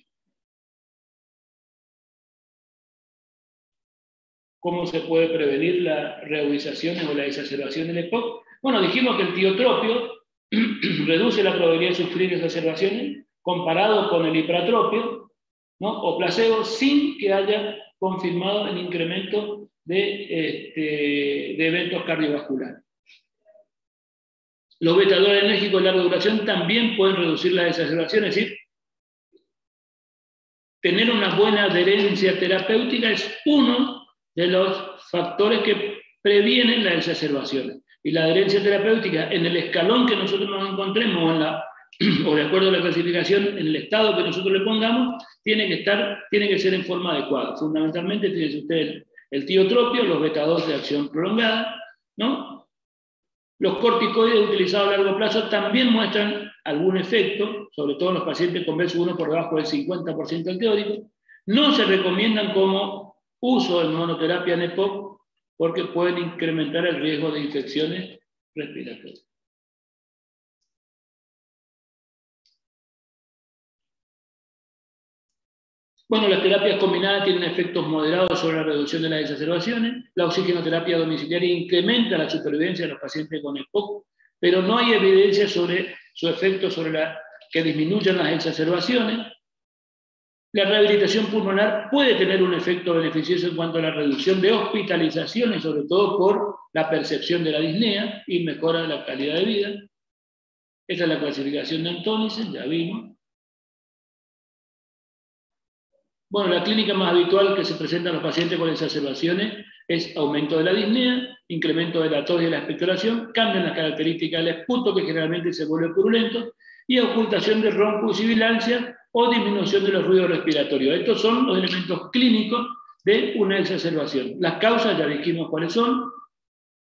¿Cómo se puede prevenir las reagudizaciones o la exacerbación del EPOC? Bueno, dijimos que el tiotropio reduce la probabilidad de sufrir exacerbaciones comparado con el ipratropio, ¿no? O placebo, sin que haya confirmado el incremento de eventos cardiovasculares. Los beta-2 enérgicos de larga duración también pueden reducir las exacerbaciones, es decir, tener una buena adherencia terapéutica es uno de los factores que previenen las exacerbaciones. Y la adherencia terapéutica, en el escalón que nosotros nos encontremos, o de acuerdo a la clasificación, en el estado que nosotros le pongamos, tiene que ser en forma adecuada. Fundamentalmente, fíjense ustedes, el tiotropio, los beta-2 de acción prolongada, ¿no? Los corticoides utilizados a largo plazo también muestran algún efecto, sobre todo en los pacientes con BES1 por debajo del 50% del teórico. No se recomiendan como uso en monoterapia en EPOC porque pueden incrementar el riesgo de infecciones respiratorias. Bueno, las terapias combinadas tienen efectos moderados sobre la reducción de las exacerbaciones. La oxigenoterapia domiciliaria incrementa la supervivencia de los pacientes con EPOC, pero no hay evidencia sobre su efecto sobre que disminuyan las exacerbaciones. La rehabilitación pulmonar puede tener un efecto beneficioso en cuanto a la reducción de hospitalizaciones, sobre todo por la percepción de la disnea y mejora de la calidad de vida. Esta es la clasificación de Antonisen, ya vimos. Bueno, la clínica más habitual que se presenta en los pacientes con exacerbaciones es aumento de la disnea, incremento de la tos y de la expectoración, cambian las características del esputo, que generalmente se vuelve purulento, y ocultación de ronco y sibilancia o disminución de los ruidos respiratorios. Estos son los elementos clínicos de una exacerbación. Las causas ya dijimos cuáles son,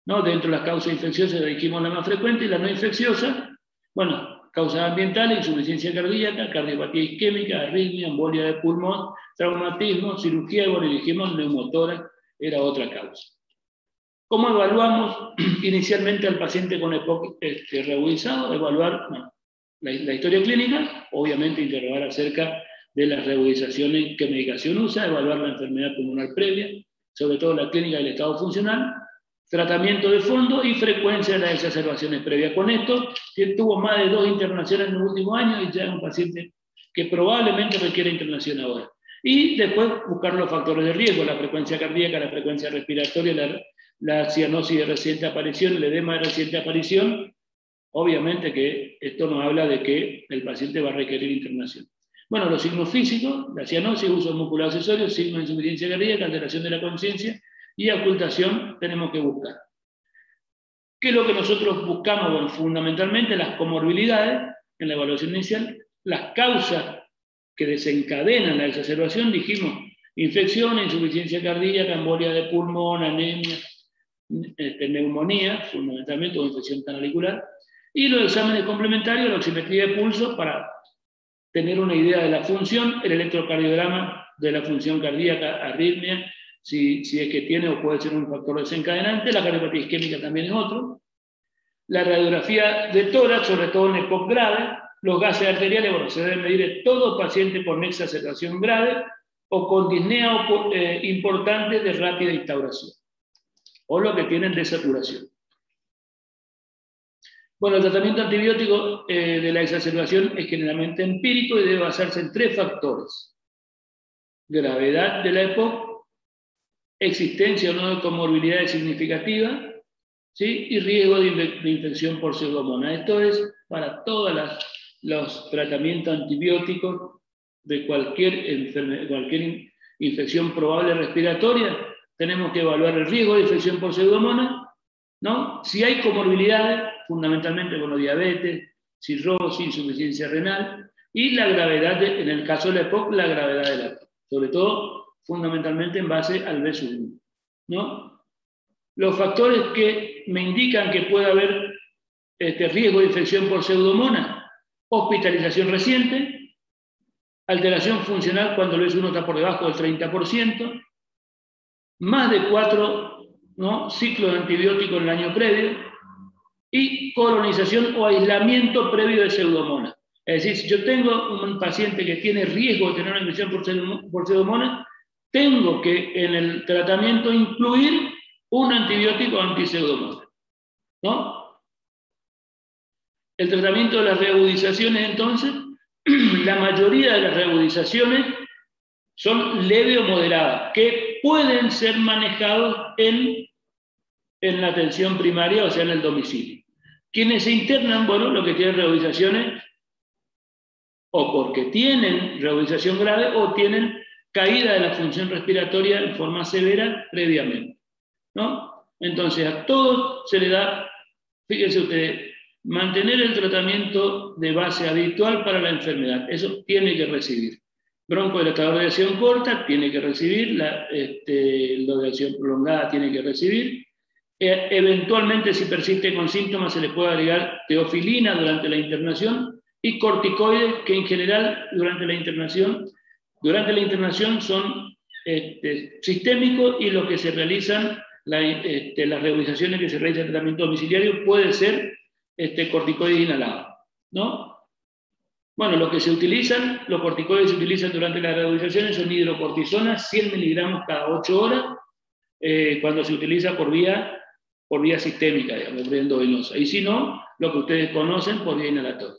¿no? Dentro de las causas infecciosas ya dijimos la más frecuente y la no infecciosa. Bueno, causas ambientales, insuficiencia cardíaca, cardiopatía isquémica, arritmia, embolia de pulmón, traumatismo, cirugía, bueno, y dijimos neumotórax, era otra causa. ¿Cómo evaluamos inicialmente al paciente con EPOC reagudizado? Evaluar la historia clínica, obviamente interrogar acerca de las reagudizaciones, qué medicación usa, evaluar la enfermedad pulmonar previa, sobre todo la clínica y el estado funcional, tratamiento de fondo y frecuencia de las exacerbaciones previas. Con esto, él tuvo más de 2 internaciones en los últimos años y ya es un paciente que probablemente requiere internación ahora. Y después buscar los factores de riesgo, la frecuencia cardíaca, la frecuencia respiratoria, la cianosis de reciente aparición, el edema de reciente aparición. Obviamente que esto nos habla de que el paciente va a requerir internación. Bueno, los signos físicos, la cianosis, uso muscular accesorio, signo de insuficiencia cardíaca, alteración de la conciencia y ocultación tenemos que buscar. ¿Qué es lo que nosotros buscamos? Bueno, fundamentalmente las comorbilidades en la evaluación inicial, las causas que desencadenan la exacerbación, dijimos, infección, insuficiencia cardíaca, embolia de pulmón, anemia, neumonía, fundamentalmente, o infección canalicular, y los exámenes complementarios, la oximetría de pulso, para tener una idea de la función, el electrocardiograma de la función cardíaca, arritmia, si es que tiene o puede ser un factor desencadenante, la cardiopatía isquémica también es otro, la radiografía de tórax, sobre todo en EPOC grave, los gases arteriales, bueno, se deben medir en todo paciente con exacerbación grave o con disnea importante de rápida instauración, o los que tienen desaturación. Bueno, el tratamiento antibiótico de la exacerbación es generalmente empírico y debe basarse en 3 factores: gravedad de la EPOC, existencia o no de comorbilidades significativas, ¿sí? Y riesgo de infección por pseudomonas. Esto es para todos los tratamientos antibióticos de cualquier infección probable respiratoria. Tenemos que evaluar el riesgo de infección por pseudomonas, ¿no? Si hay comorbilidades, fundamentalmente con diabetes, cirrosis, insuficiencia renal, y la gravedad, en el caso de la EPOC, la gravedad de la EPOC, sobre todo, fundamentalmente en base al BES1, ¿no? los factores que me indican que puede haber riesgo de infección por Pseudomonas: hospitalización reciente, alteración funcional cuando el BS1 está por debajo del 30%, más de 4 ciclos de antibiótico en el año previo, y colonización o aislamiento previo de Pseudomonas. Es decir, si yo tengo un paciente que tiene riesgo de tener una infección por Pseudomonas, tengo que en el tratamiento incluir un antibiótico anti-Pseudomonas, ¿no? El tratamiento de las reagudizaciones, entonces, la mayoría de las reagudizaciones son leve o moderadas, que pueden ser manejados en la atención primaria, o sea, en el domicilio. Quienes se internan, bueno, lo que tienen reagudizaciones, o porque tienen reagudización grave, o tienen caída de la función respiratoria en forma severa previamente, ¿no? Entonces, a todos se le da, fíjense ustedes, mantener el tratamiento de base habitual para la enfermedad, eso tiene que recibir. Broncodilatador de acción corta tiene que recibir, lo de acción prolongada tiene que recibir. Eventualmente, si persiste con síntomas, se le puede agregar teofilina durante la internación y corticoides, que en general durante la internación son sistémicos, y lo que se realizan, las reagudizaciones que se realizan en tratamiento domiciliario puede ser corticoides inhalados, ¿no? Bueno, los corticoides se utilizan durante las reagudizaciones son hidrocortisona, 100 miligramos cada 8 horas, cuando se utiliza por vía sistémica, digamos, por vía endovenosa. Y si no, lo que ustedes conocen por vía inhalatoria.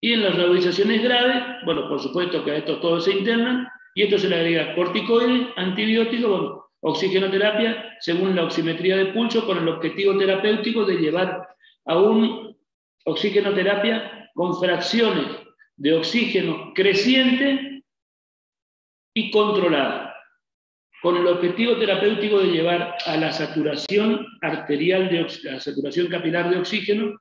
Y en las reagudizaciones graves, bueno, por supuesto que a estos todos se internan, y esto se le agrega corticoides, antibióticos, bueno, oxigenoterapia según la oximetría de pulso, con el objetivo terapéutico de llevar a un oxigenoterapia con fracciones de oxígeno creciente y controlada, con el objetivo terapéutico de llevar a la saturación arterial, la saturación capilar de oxígeno,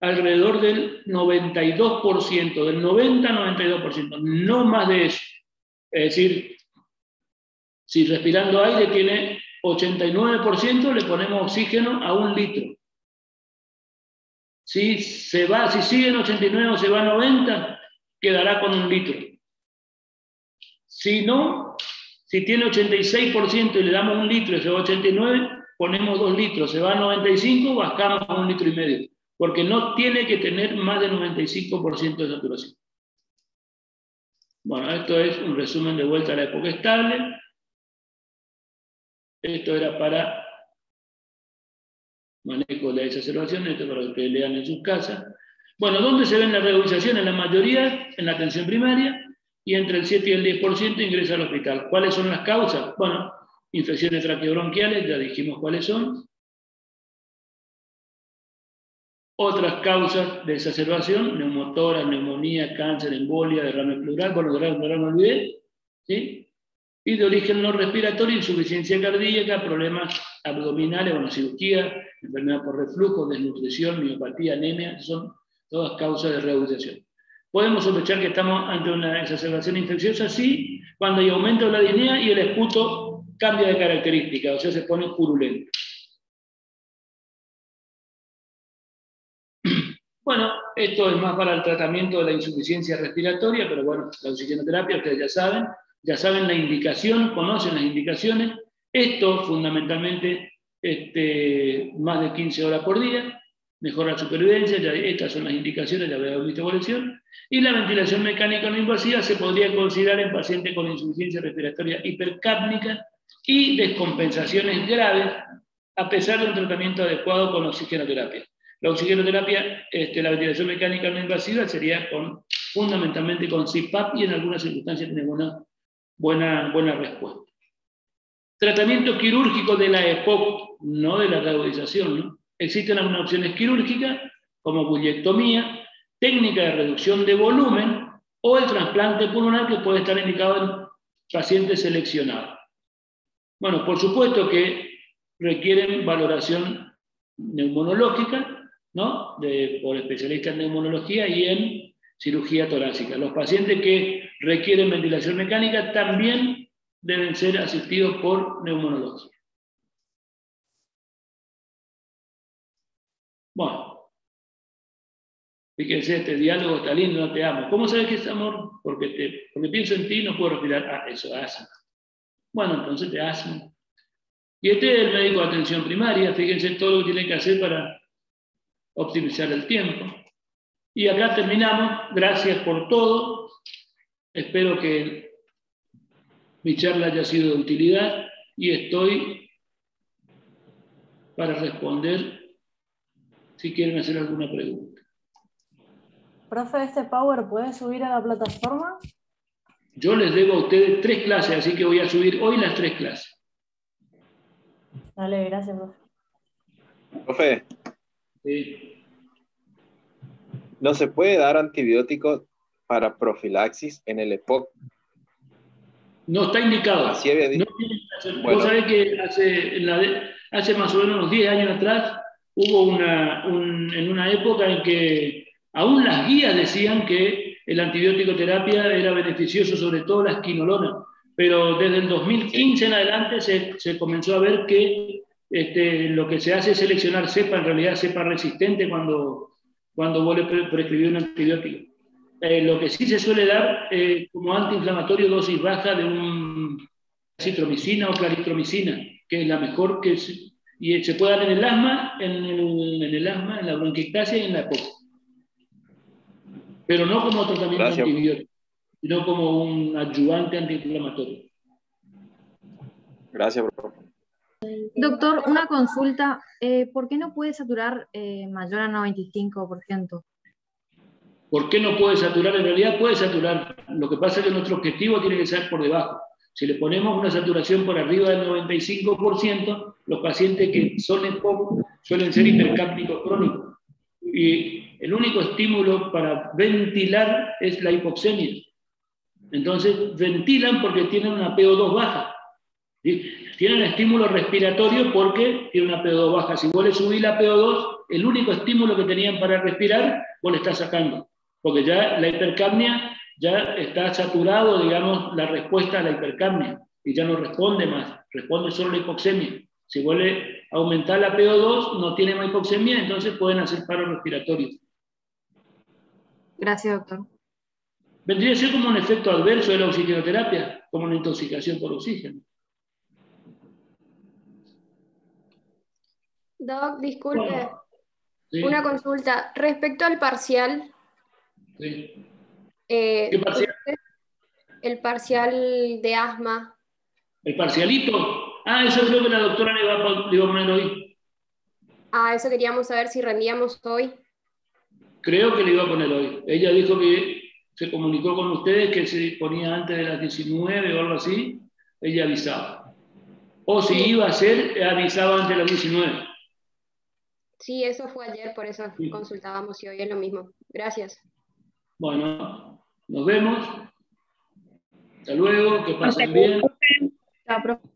alrededor del 92%, del 90-92%, no más de eso. Es decir, si respirando aire tiene 89%, le ponemos oxígeno a 1 litro. Si sigue en 89 o se va a 90, quedará con 1 litro. Si no, si tiene 86% y le damos 1 litro y se va a 89, ponemos 2 litros. Se va a 95, bajamos a 1,5 litros. Porque no tiene que tener más del 95% de saturación. Bueno, esto es un resumen de vuelta a la época estable. Esto era para manejo de la exacerbación, esto para que ustedes lean en sus casas. Bueno, ¿dónde se ven las reagudizaciones? La mayoría en la atención primaria, y entre el 7 y el 10% ingresa al hospital. ¿Cuáles son las causas? Bueno, infecciones traqueobronquiales, ya dijimos cuáles son. Otras causas de exacerbación: neumotoras, neumonía, cáncer, embolia, derrame pleural, bueno, derrame pleural no olvidé, ¿sí? Y de origen no respiratorio, insuficiencia cardíaca, problemas abdominales, bueno, cirugía, enfermedad por reflujo, desnutrición, miopatía, anemia, son todas causas de reagudización. ¿Podemos sospechar que estamos ante una exacerbación infecciosa? Sí, cuando hay aumento de la disnea y el esputo cambia de característica, o sea, se pone purulento. Bueno, esto es más para el tratamiento de la insuficiencia respiratoria, pero bueno, la oxigenoterapia, ustedes ya saben la indicación, conocen las indicaciones. Esto fundamentalmente más de 15 horas por día, mejora la supervivencia, estas son las indicaciones, ya había visto evolución. Y la ventilación mecánica no invasiva se podría considerar en pacientes con insuficiencia respiratoria hipercápnica y descompensaciones graves, a pesar de un tratamiento adecuado con oxigenoterapia. La oxigenoterapia, la ventilación mecánica no invasiva sería fundamentalmente con CPAP, y en algunas circunstancias tenemos una buena respuesta. Tratamiento quirúrgico de la EPOC, no de la reagudización, ¿no? Existen algunas opciones quirúrgicas, como bullectomía, técnica de reducción de volumen, o el trasplante pulmonar, que puede estar indicado en pacientes seleccionados. Bueno, por supuesto que requieren valoración neumonológica, ¿no? Por especialistas en neumonología y en cirugía torácica. Los pacientes que requieren ventilación mecánica también deben ser asistidos por neumonología. Bueno, fíjense, este diálogo está lindo, no te amo. ¿Cómo sabes que es amor? Porque pienso en ti y no puedo respirar. Ah, eso, asma. Bueno, entonces te asma. Y este es el médico de atención primaria, fíjense todo lo que tiene que hacer para optimizar el tiempo. Y acá terminamos, gracias por todo. Espero que mi charla haya sido de utilidad y estoy para responder si quieren hacer alguna pregunta. Profe, ¿este Power puede subir a la plataforma? Yo les debo a ustedes 3 clases, así que voy a subir hoy las 3 clases. Dale, gracias, profe. Profe, Sí. ¿no se puede dar antibiótico para profilaxis en el EPOC? No está indicado. Así había dicho. No, bueno. Vos sabés que hace más o menos unos 10 años atrás hubo en una época en que aún las guías decían que el antibiótico terapia era beneficioso, sobre todo la quinolona, pero desde el 2015 en adelante se comenzó a ver que lo que se hace es seleccionar cepa, en realidad cepa resistente cuando vos le prescribís un antibiótico. Lo que sí se suele dar como antiinflamatorio dosis baja de un acitromicina o claritromicina, que es la mejor y se puede dar en el asma, en la bronquiectasia y en la EPOC. Pero no como tratamiento antibiótico, sino como un adyuvante antiinflamatorio. Gracias, profe. Doctor, una consulta. ¿Por qué no puede saturar mayor a 95%? ¿Por qué no puede saturar? En realidad puede saturar. Lo que pasa es que nuestro objetivo tiene que ser por debajo. Si le ponemos una saturación por arriba del 95%, los pacientes que son EPOC suelen ser hipercápnicos crónicos. Y el único estímulo para ventilar es la hipoxemia. Entonces, ventilan porque tienen una PO2 baja. ¿Sí? Tienen estímulo respiratorio porque tienen una PO2 baja. Si vos le subís la PO2, el único estímulo que tenían para respirar, vos le estás sacando. Porque ya la hipercapnia ya está saturado, digamos, la respuesta a la hipercapnia y ya no responde más, responde solo la hipoxemia. Si vos le aumentás la PO2, no tiene más hipoxemia, entonces pueden hacer paro respiratorio. Gracias, doctor. Vendría a ser como un efecto adverso de la oxigenoterapia, como una intoxicación por oxígeno. Doc, disculpe, Bueno, sí. Una consulta. Respecto al parcial, Sí. ¿Qué parcial? El parcial de asma. ¿El parcialito? Ah, eso creo que la doctora le va a poner hoy. Ah, eso queríamos saber si rendíamos hoy. Creo que le iba a poner hoy. Ella dijo que se comunicó con ustedes que se ponía antes de las 19 o algo así. Ella avisaba. O si iba a ser, avisaba antes de las 19. Sí, eso fue ayer, por eso consultábamos si hoy es lo mismo. Gracias. Bueno, nos vemos. Hasta luego, que pasen bien. Chao, profe.